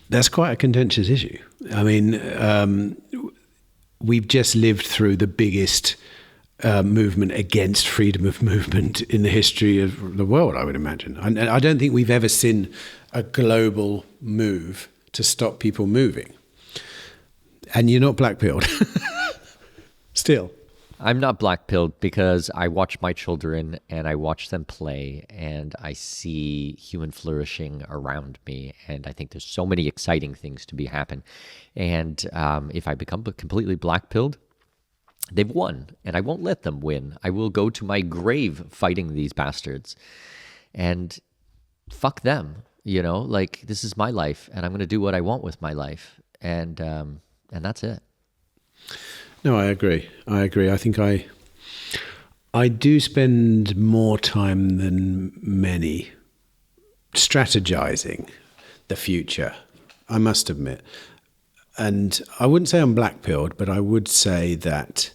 That's quite a contentious issue. I mean, we've just lived through the biggest movement against freedom of movement in the history of the world, I would imagine. And I don't think we've ever seen a global move to stop people moving. And you're not black-pilled. Still. I'm not black-pilled because I watch my children and I watch them play and I see human flourishing around me. And I think there's so many exciting things to be happen. And if I become completely black-pilled, they've won, and I won't let them win. I will go to my grave fighting these bastards. And fuck them, like this is my life, and I'm going to do what I want with my life. And that's it. No, I agree. I think I do spend more time than many strategizing the future, I must admit. And I wouldn't say I'm black-pilled, but I would say that,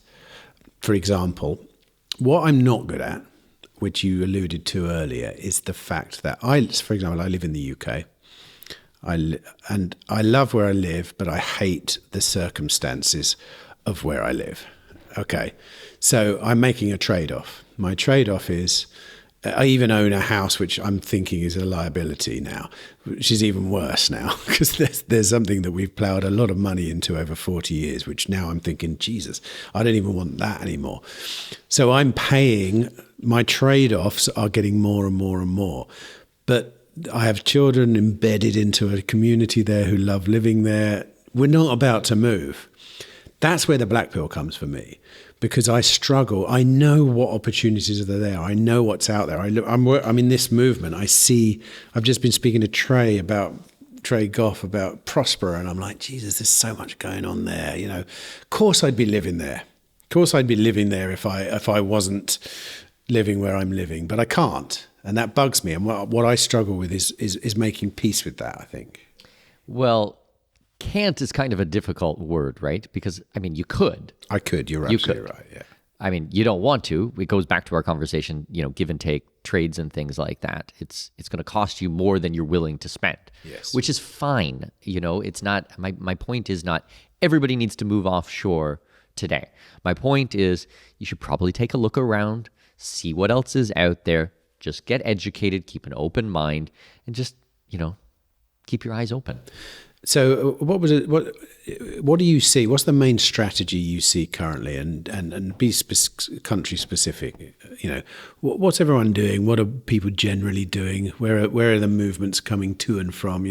for example, what I'm not good at, which you alluded to earlier, is the fact that I live in the UK. And I love where I live, but I hate the circumstances of where I live. Okay, so I'm making a trade-off. My trade-off is I even own a house which I'm thinking is a liability now, which is even worse now because there's something that we've ploughed a lot of money into over 40 years, which now I'm thinking, Jesus, I don't even want that anymore. So I'm paying, my trade-offs are getting more and more and more. But I have children embedded into a community there who love living there. We're not about to move. That's where the black pill comes for me. Because I struggle. I know what opportunities are there. I know what's out there. I'm in this movement. I've just been speaking to Trey Goff about Prospera, and I'm like, Jesus, there's so much going on there. Of course I'd be living there. Of course I'd be living there if I wasn't living where I'm living, but I can't, and that bugs me. And what I struggle with is making peace with that, I think. Well, can't is kind of a difficult word, right? Because, you could. I could. You're absolutely right, yeah. You don't want to. It goes back to our conversation, give and take trades and things like that. It's going to cost you more than you're willing to spend, yes. Which is fine. It's not, my point is not everybody needs to move offshore today. My point is you should probably take a look around, see what else is out there, just get educated, keep an open mind, and just, keep your eyes open. So what do you see? What's the main strategy you see currently? And be country specific. What's everyone doing? What are people generally doing? Where are the movements coming to and from?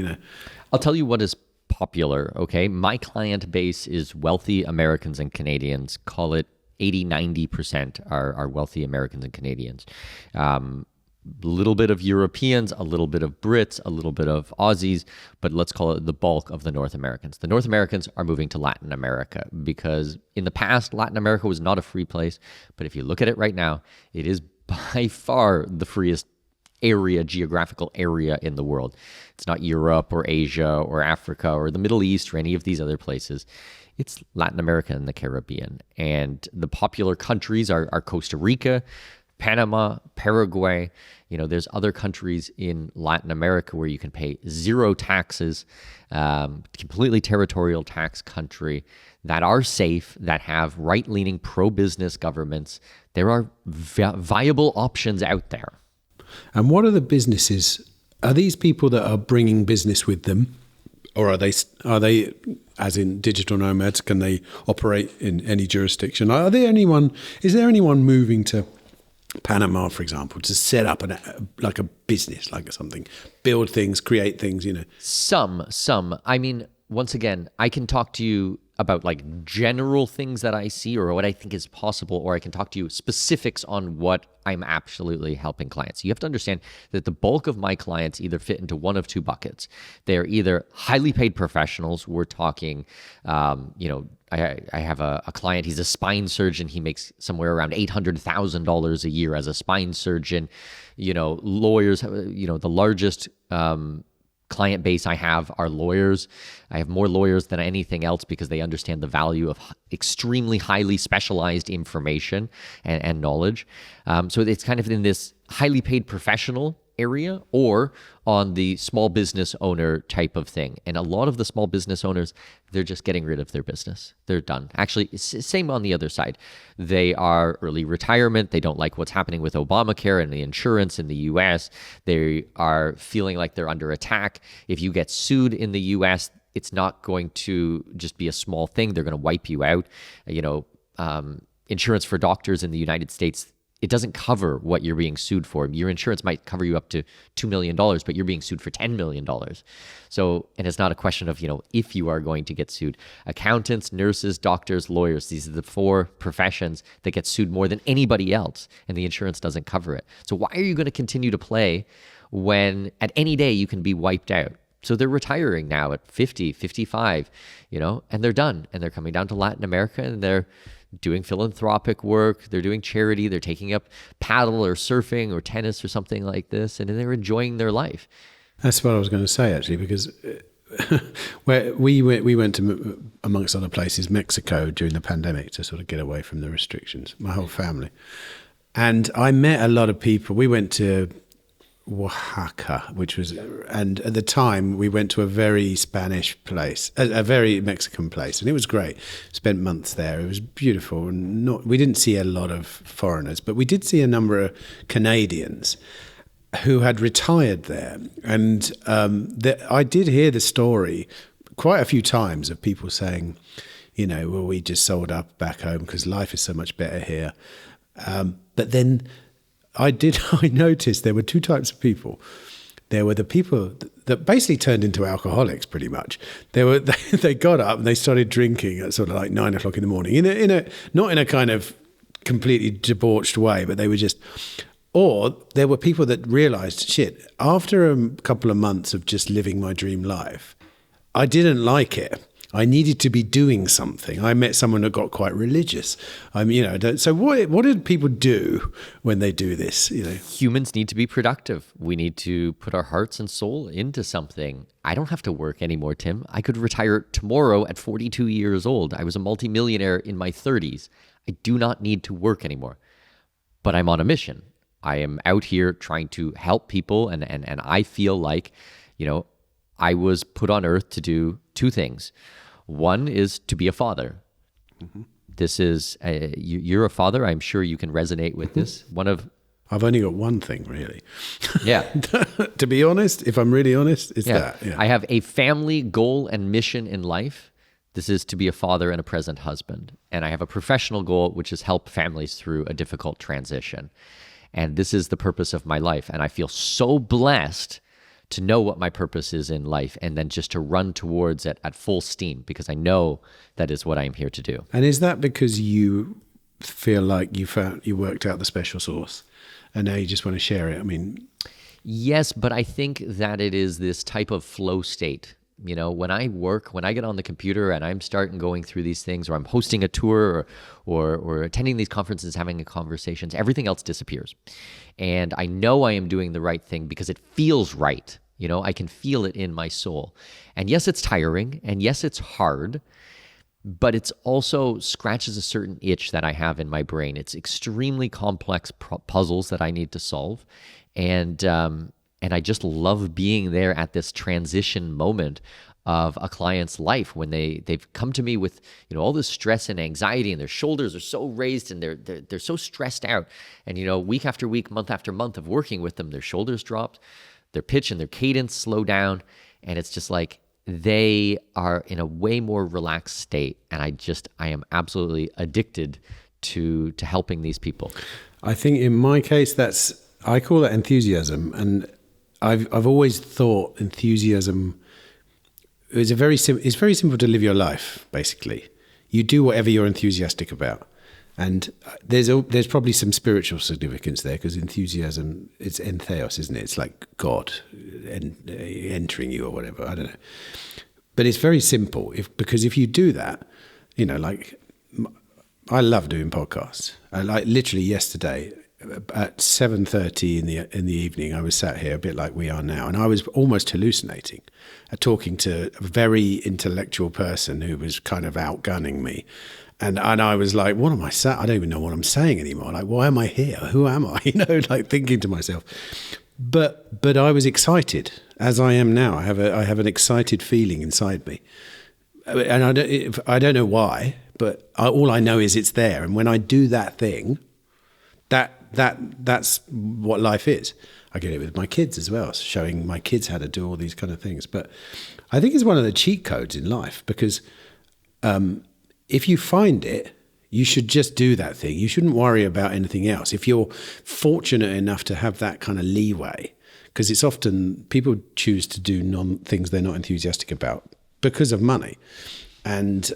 I'll tell you what is popular, okay? My client base is wealthy Americans and Canadians. Call it 80-90% are wealthy Americans and Canadians. A little bit of Europeans, a little bit of Brits, a little bit of Aussies, but let's call it the bulk of the North Americans. The North Americans are moving to Latin America because in the past, Latin America was not a free place. But if you look at it right now, it is by far the freest geographical area in the world. It's not Europe or Asia or Africa or the Middle East or any of these other places. It's Latin America and the Caribbean. And the popular countries are Costa Rica, Panama, Paraguay. There's other countries in Latin America where you can pay zero taxes, completely territorial tax country that are safe, that have right-leaning pro-business governments. There are viable options out there. And what are the businesses? Are these people that are bringing business with them, or are they as in digital nomads? Can they operate in any jurisdiction? Is there anyone moving to Panama, for example, to set up a business, like something, build things, create things, Some. once again, I can talk to you about like general things that I see or what I think is possible, or I can talk to you specifics on what I'm absolutely helping clients. You have to understand that the bulk of my clients either fit into one of two buckets. They're either highly paid professionals. We're talking, I have a client, he's a spine surgeon. He makes somewhere around $800,000 a year as a spine surgeon. Lawyers, the largest client base I have are lawyers. I have more lawyers than anything else because they understand the value of extremely highly specialized information and knowledge. So it's kind of in this highly paid professional area or on the small business owner type of thing. And a lot of the small business owners, they're just getting rid of their business. They're done. Actually, same on the other side. They are early retirement. They don't like what's happening with Obamacare and the insurance in the US. They are feeling like they're under attack. If you get sued in the US, it's not going to just be a small thing. They're going to wipe you out. Insurance for doctors in the United States, it doesn't cover what you're being sued for. Your insurance might cover you up to $2 million, but you're being sued for $10 million. So, and it's not a question of, if you are going to get sued. Accountants, nurses, doctors, lawyers, these are the four professions that get sued more than anybody else, and the insurance doesn't cover it. So why are you going to continue to play when at any day you can be wiped out? So they're retiring now at 50, 55, and they're done. And they're coming down to Latin America and they're doing philanthropic work, they're doing charity, they're taking up paddle or surfing or tennis or something like this, and they're enjoying their life. That's what I was going to say, actually, because where we went to, amongst other places, Mexico during the pandemic to sort of get away from the restrictions, my whole family. And I met a lot of people. We went to Oaxaca, and at the time we went to a very Spanish place, a very Mexican place, and it was great. Spent months there. It was beautiful, and we didn't see a lot of foreigners, but we did see a number of Canadians who had retired there. And I did hear the story quite a few times of people saying, well, we just sold up back home because life is so much better here. But then I noticed there were two types of people. There were the people that basically turned into alcoholics, pretty much. They got up and they started drinking at sort of like 9 o'clock in the morning, not in a kind of completely debauched way, but they were just. Or there were people that realized, shit, after a couple of months of just living my dream life, I didn't like it. I needed to be doing something. I met someone that got quite religious. So what did people do when they do this? Humans need to be productive. We need to put our hearts and soul into something. I don't have to work anymore, Tim. I could retire tomorrow at 42 years old. I was a multimillionaire in my 30s. I do not need to work anymore. But I'm on a mission. I am out here trying to help people, and I feel like, I was put on earth to do two things. One is to be a father. Mm-hmm. This is, you're a father. I'm sure you can resonate with this. I've only got one thing, really. Yeah. To be honest, if I'm really honest, it's that. Yeah. I have a family goal and mission in life. This is to be a father and a present husband. And I have a professional goal, which is help families through a difficult transition. And this is the purpose of my life. And I feel so blessed to know what my purpose is in life and then just to run towards it at full steam because I know that is what I'm here to do. And is that because you feel like you worked out the special sauce and now you just want to share it? Yes, but I think that it is this type of flow state. When I get on the computer and I'm starting going through these things, or I'm hosting a tour or attending these conferences, having conversations, everything else disappears. And I know I am doing the right thing because it feels right. I can feel it in my soul. And yes, it's tiring. And yes, it's hard. But it's also scratches a certain itch that I have in my brain. It's extremely complex puzzles that I need to solve. And I just love being there at this transition moment of a client's life when they've come to me with all this stress and anxiety, and their shoulders are so raised and they're so stressed out. And week after week, month after month of working with them, their shoulders dropped, their pitch and their cadence slow down, and it's just like they are in a way more relaxed state. And I am absolutely addicted to helping these people. I think in my case, I call it enthusiasm, and I've always thought enthusiasm it's very simple to live your life, basically. You do whatever you're enthusiastic about. And there's probably some spiritual significance there, because enthusiasm, it's entheos, isn't it? It's like God entering you or whatever. I don't know. But it's very simple, because if you do that, like I love doing podcasts. Like literally yesterday at 7:30 in the evening, I was sat here a bit like we are now, and I was almost hallucinating, talking to a very intellectual person who was kind of outgunning me. And I was like, what am I saying? I don't even know what I'm saying anymore. Like, why am I here? Who am I? Like thinking to myself. But I was excited, as I am now. I have an excited feeling inside me. And I don't know why, but all I know is it's there. And when I do that thing, that's what life is. I get it with my kids as well, showing my kids how to do all these kind of things. But I think it's one of the cheat codes in life, because if you find it, you should just do that thing. You shouldn't worry about anything else. If you're fortunate enough to have that kind of leeway, because it's often people choose to do things they're not enthusiastic about because of money. And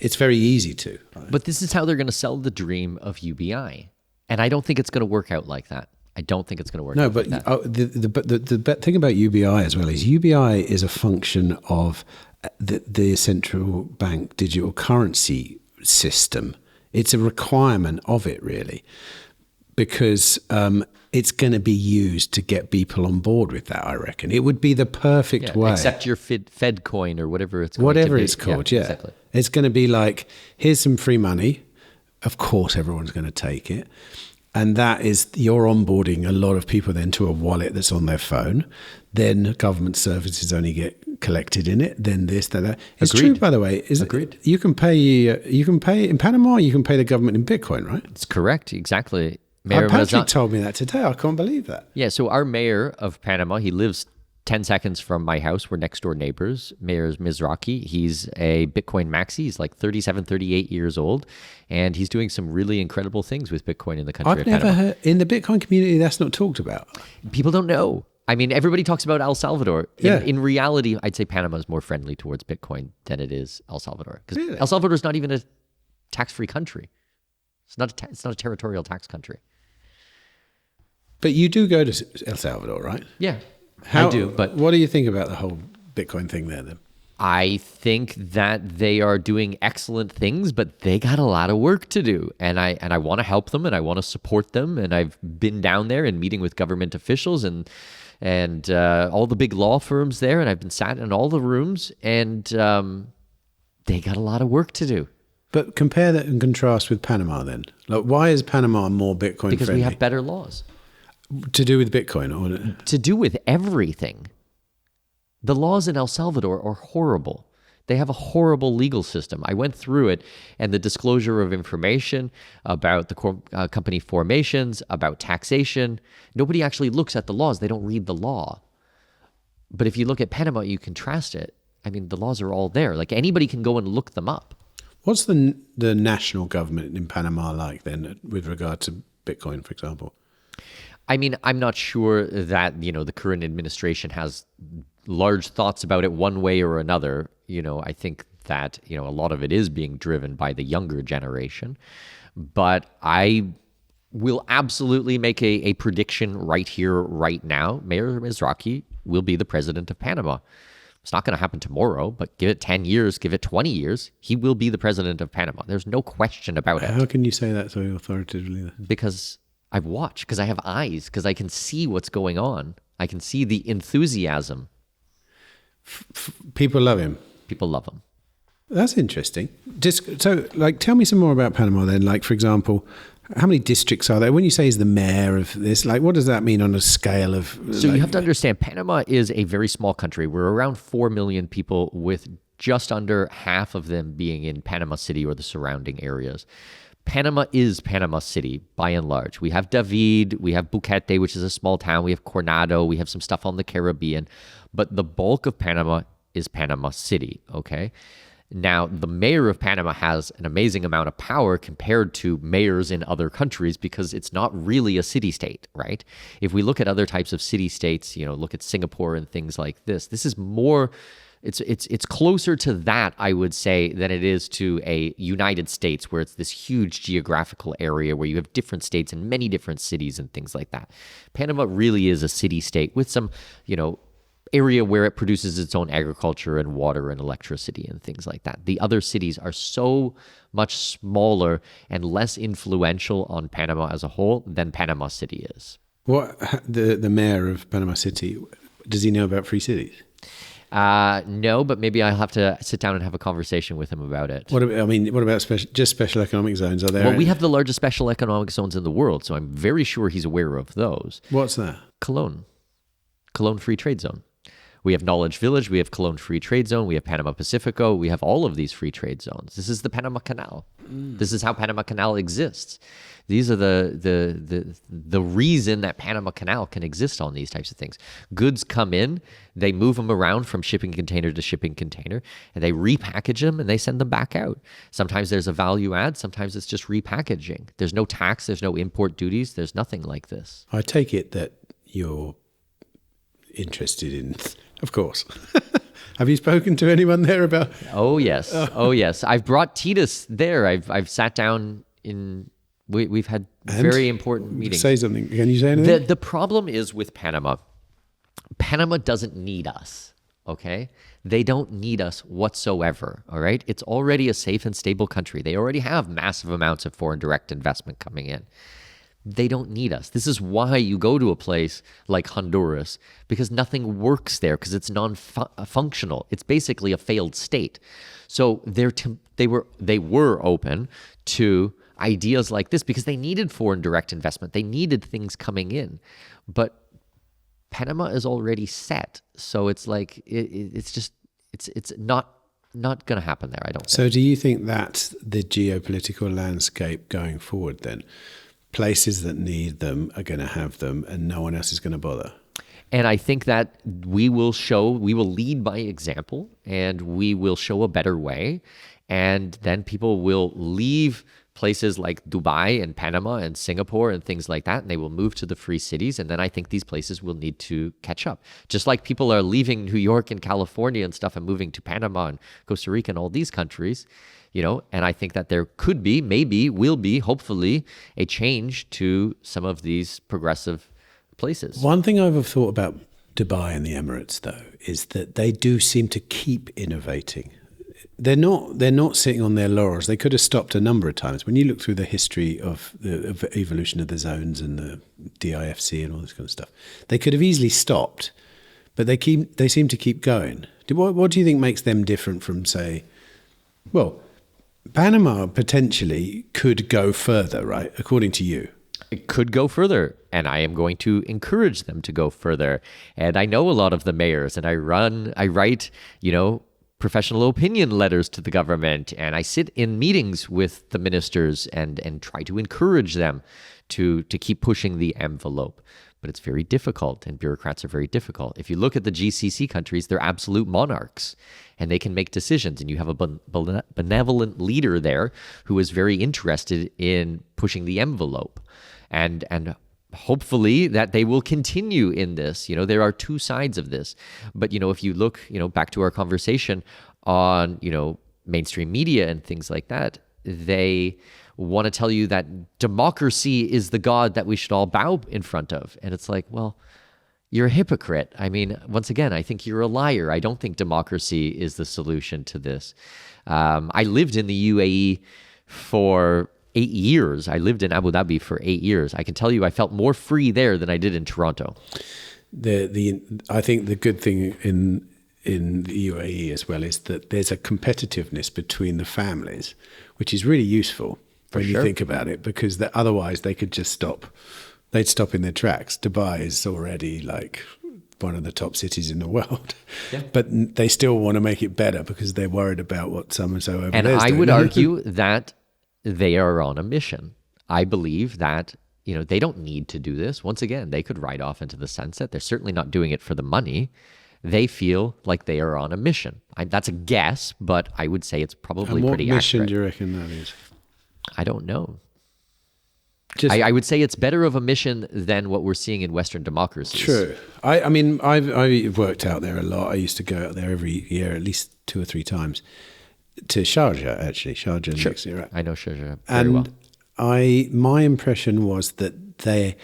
it's very easy to. But this is how they're going to sell the dream of UBI. And I don't think it's going to work out like that. I don't think it's going to work out like that. No, but the thing about UBI as well is UBI is a function of the central bank digital currency system. It's a requirement of it, really, because it's going to be used to get people on board with that, I reckon. It would be the perfect way. Except your Fed coin or whatever it's called. Whatever it's called, yeah. Exactly. It's going to be like, here's some free money. Of course, everyone's going to take it. And that is, you're onboarding a lot of people then to a wallet that's on their phone. Then government services only get collected in it. Then this, that. It's Agreed. true, by the way. Agreed. You can pay in Panama. You can pay the government in Bitcoin, right? It's correct. Exactly. Patrick told me that today. I can't believe that. Yeah. So our mayor of Panama, he lives 10 seconds from my house. We're next door neighbors. Mayor Mizrachi. He's a Bitcoin maxi. He's like 37, 38 years old. And he's doing some really incredible things with Bitcoin in the country I've never heard, in the Bitcoin community, that's not talked about. People don't know. I mean, everybody talks about El Salvador. In reality, I'd say Panama is more friendly towards Bitcoin than it is El Salvador. Because Really? El Salvador is not even a tax-free country. It's not a territorial tax country. But you do go to El Salvador, right? Yeah, I do. But what do you think about the whole Bitcoin thing there then? I think that they are doing excellent things, but they got a lot of work to do. And I want to help them and I want to support them. And I've been down there and meeting with government officials and all the big law firms there. And I've been sat in all the rooms and they got a lot of work to do. But compare that and contrast with Panama then. Like, why is Panama more Bitcoin Because friendly? we have better laws. To do with Bitcoin? Or To do with everything. The laws in El Salvador are horrible. They have a horrible legal system. I went through it, and the disclosure of information about the company formations, about taxation. Nobody actually looks at the laws. They don't read the law. But if you look at Panama, you contrast it. I mean, the laws are all there. Like, anybody can go and look them up. What's the national government in Panama like then with regard to Bitcoin, for example? I mean, I'm not sure that, the current administration has large thoughts about it one way or another. I think that, a lot of it is being driven by the younger generation. But I will absolutely make a prediction right here, right now. Mayor Mizrachi will be the president of Panama. It's not going to happen tomorrow, but give it 10 years, give it 20 years, he will be the president of Panama. There's no question about it. How can you say that so authoritatively? Because I've watched, because I have eyes, because I can see what's going on. I can see the enthusiasm. People love him. People love him. That's interesting. Tell me some more about Panama then. Like, for example, how many districts are there? When you say he's the mayor of this, like, what does that mean on a scale of... So you have to understand, Panama is a very small country. We're around 4 million people, with just under half of them being in Panama City or the surrounding areas. Panama is Panama City, by and large. We have David, we have Buquete, which is a small town. We have Coronado, we have some stuff on the Caribbean. But the bulk of Panama is Panama City, okay? Now, the mayor of Panama has an amazing amount of power compared to mayors in other countries because it's not really a city-state, right? If we look at other types of city-states, look at Singapore and things like this is more it's closer to that, I would say, than it is to a United States, where it's this huge geographical area where you have different states and many different cities and things like that. Panama really is a city-state with some, area where it produces its own agriculture and water and electricity and things like that. The other cities are so much smaller and less influential on Panama as a whole than Panama City is. What the mayor of Panama City, does he know about free cities? No, but maybe I'll have to sit down and have a conversation with him about it. What about special economic zones? Are there? Well, we have the largest special economic zones in the world, so I'm very sure he's aware of those. What's that? Cologne Free Trade Zone. We have Knowledge Village, we have Cologne Free Trade Zone, we have Panama Pacifico, we have all of these free trade zones. This is the Panama Canal. This is how Panama Canal exists. These are the reason that Panama Canal can exist on these types of things. Goods come in, they move them around from shipping container to shipping container, and they repackage them and they send them back out. Sometimes there's a value add, sometimes it's just repackaging. There's no tax, there's no import duties, there's nothing like this. I take it that you're interested in, of course. Have you spoken to anyone there about? Oh yes, I've brought Titus there. I've sat down in. We've had very important meetings. Say something. Can you say anything? The problem is with Panama. Panama doesn't need us. Okay, they don't need us whatsoever. All right, it's already a safe and stable country. They already have massive amounts of foreign direct investment coming in. They don't need us. This is why you go to a place like Honduras, because nothing works there, because it's non-functional. It's basically a failed state. So they were open to ideas like this because they needed foreign direct investment. They needed things coming in. But Panama is already set. So it's like, it's not going to happen there, I don't think. So do you think that's the geopolitical landscape going forward then? Places that need them are going to have them and no one else is going to bother. And I think that we will lead by example, and we will show a better way. And then people will leave places like Dubai and Panama and Singapore and things like that, and they will move to the free cities. And then I think these places will need to catch up. Just like people are leaving New York and California and stuff and moving to Panama and Costa Rica and all these countries. And I think that there could be, maybe, will be, hopefully, a change to some of these progressive places. One thing I've thought about Dubai and the Emirates, though, is that they do seem to keep innovating. They're not sitting on their laurels. They could have stopped a number of times. When you look through the history of the evolution of the zones and the DIFC and all this kind of stuff, they could have easily stopped, but they seem to keep going. What do you think makes them different from, say, Panama potentially could go further, right? According to you. It could go further, and I am going to encourage them to go further. And I know a lot of the mayors, and I write, professional opinion letters to the government, and I sit in meetings with the ministers and try to encourage them to keep pushing the envelope. But it's very difficult, and bureaucrats are very difficult. If you look at the GCC countries, they're absolute monarchs, and they can make decisions. And you have a benevolent leader there who is very interested in pushing the envelope. And hopefully that they will continue in this. There are two sides of this. But, if you look, back to our conversation on, mainstream media and things like that, they want to tell you that democracy is the God that we should all bow in front of. And it's like, well, you're a hypocrite. I mean, once again, I think you're a liar. I don't think democracy is the solution to this. I lived in the UAE for 8 years. I lived in Abu Dhabi for 8 years. I can tell you I felt more free there than I did in Toronto. I think the good thing in the UAE as well is that there's a competitiveness between the families, which is really useful when you think about it, because otherwise they could just stop. They'd stop in their tracks. Dubai is already like one of the top cities in the world, but they still want to make it better because they're worried about what so-and-so over there is doing. And I would argue that they are on a mission. I believe that, they don't need to do this. Once again, they could ride off into the sunset. They're certainly not doing it for the money. They feel like they are on a mission. That's a guess, but I would say it's probably pretty accurate. What mission do you reckon that is? I don't know. I would say it's better of a mission than what we're seeing in Western democracies. True. I mean, I've worked out there a lot. I used to go out there every year, at least 2 or 3 times, to Sharjah, actually. Sharjah next year. I know Sharjah very well. My impression was that the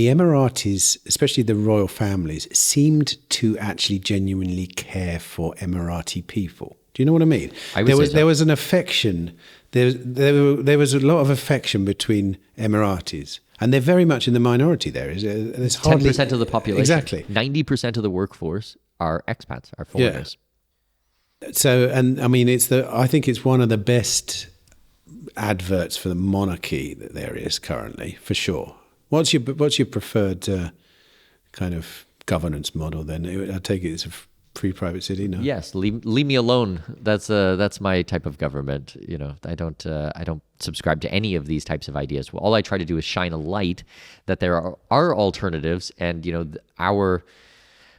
Emiratis, especially the royal families, seemed to actually genuinely care for Emirati people. Do you know what I mean? There was an affection. There was a lot of affection between Emiratis, and they're very much in the minority there. There's 10% of the population. Exactly. 90% of the workforce are expats, are foreigners. Yeah. So, and I mean, I think it's one of the best adverts for the monarchy that there is currently, for sure. What's your preferred kind of governance model then? I take it it's a free private city, no? Yes, leave me alone. That's my type of government. You know, I don't subscribe to any of these types of ideas. Well, all I try to do is shine a light that there are alternatives, and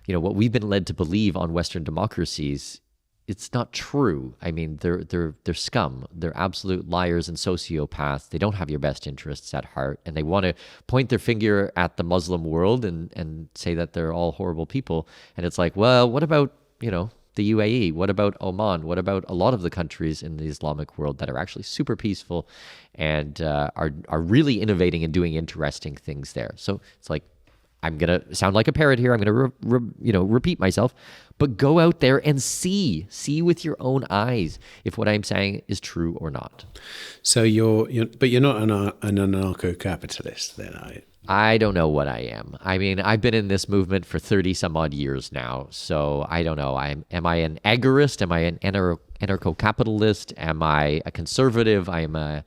what we've been led to believe on Western democracies, it's not true. I mean, they're scum. They're absolute liars and sociopaths. They don't have your best interests at heart, and they want to point their finger at the Muslim world and say that they're all horrible people. And it's like, well, what about, the UAE? What about Oman? What about a lot of the countries in the Islamic world that are actually super peaceful and are really innovating and doing interesting things there? So it's like, I'm going to sound like a parrot here. I'm going to, repeat myself, but go out there and see with your own eyes if what I'm saying is true or not. So but you're not an anarcho-capitalist then, are you? I don't know what I am. I mean, I've been in this movement for 30 some odd years now. So I don't know. Am I an agorist? Am I an anarcho-capitalist? Am I a conservative? I'm a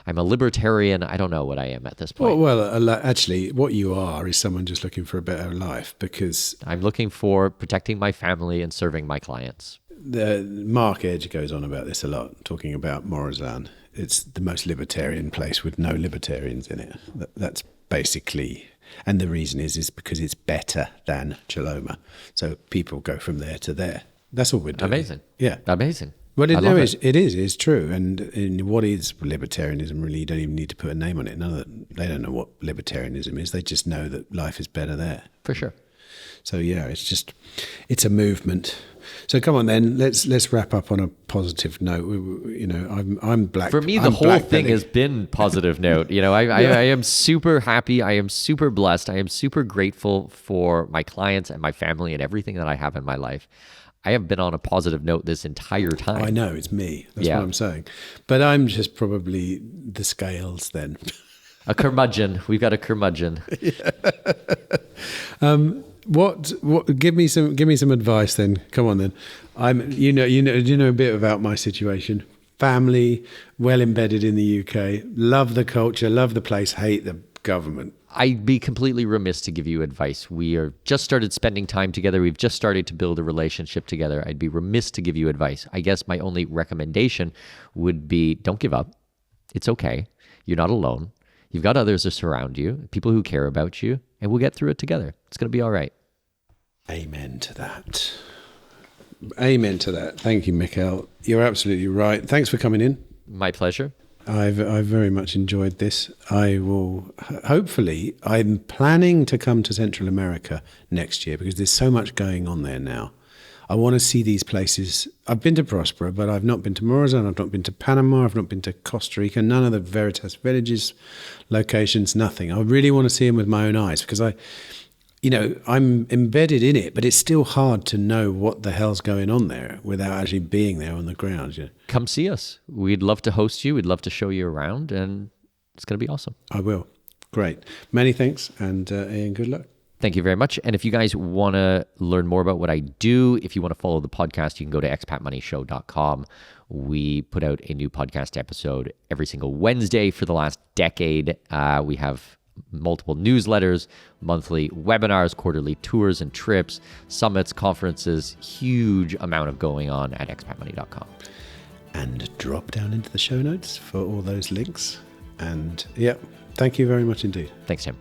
libertarian. I don't know what I am at this point. Well, actually, what you are is someone just looking for a better life, because I'm looking for protecting my family and serving my clients. Mark Edge goes on about this a lot, talking about Morazan. It's the most libertarian place with no libertarians in it. That's basically, and the reason is because it's better than Choloma. So people go from there to there. That's what we're doing. Amazing. Yeah. Amazing. Well, it's true. And what is libertarianism, really? You don't even need to put a name on it. They don't know what libertarianism is. They just know that life is better there. For sure. So, yeah, it's a movement. So come on then, let's wrap up on a positive note. I'm black. For me, the whole thing has been positive note. I am super happy. I am super blessed. I am super grateful for my clients and my family and everything that I have in my life. I have been on a positive note this entire time. I know, it's me. That's what I'm saying. But I'm just probably the scales then. A curmudgeon. We've got a curmudgeon. What? Give me some advice then. Come on then. You know a bit about my situation. Family, well embedded in the UK. Love the culture. Love the place. Hate the government. I'd be completely remiss to give you advice. We are just started spending time together. We've just started to build a relationship together. I'd be remiss to give you advice. I guess my only recommendation would be, don't give up. It's okay. You're not alone. You've got others to surround you, people who care about you, and we'll get through it together. It's going to be all right. Amen to that. Amen to that. Thank you, Mikkel. You're absolutely right. Thanks for coming in. My pleasure. I've very much enjoyed this. I will, hopefully, I'm planning to come to Central America next year because there's so much going on there now. I want to see these places. I've been to Prospera, but I've not been to Morazan, I've not been to Panama, I've not been to Costa Rica, none of the Veritas villages, locations, nothing. I really want to see them with my own eyes because I'm embedded in it, but it's still hard to know what the hell's going on there without actually being there on the ground. Come see us. We'd love to host you. We'd love to show you around, and it's going to be awesome. I will. Great. Many thanks, and Ian, good luck. Thank you very much. And if you guys want to learn more about what I do, if you want to follow the podcast, you can go to expatmoneyshow.com. We put out a new podcast episode every single Wednesday for the last decade. We have multiple newsletters, monthly webinars, quarterly tours and trips, summits, conferences, huge amount of going on at expatmoney.com. And drop down into the show notes for all those links. And thank you very much indeed. Thanks, Tim.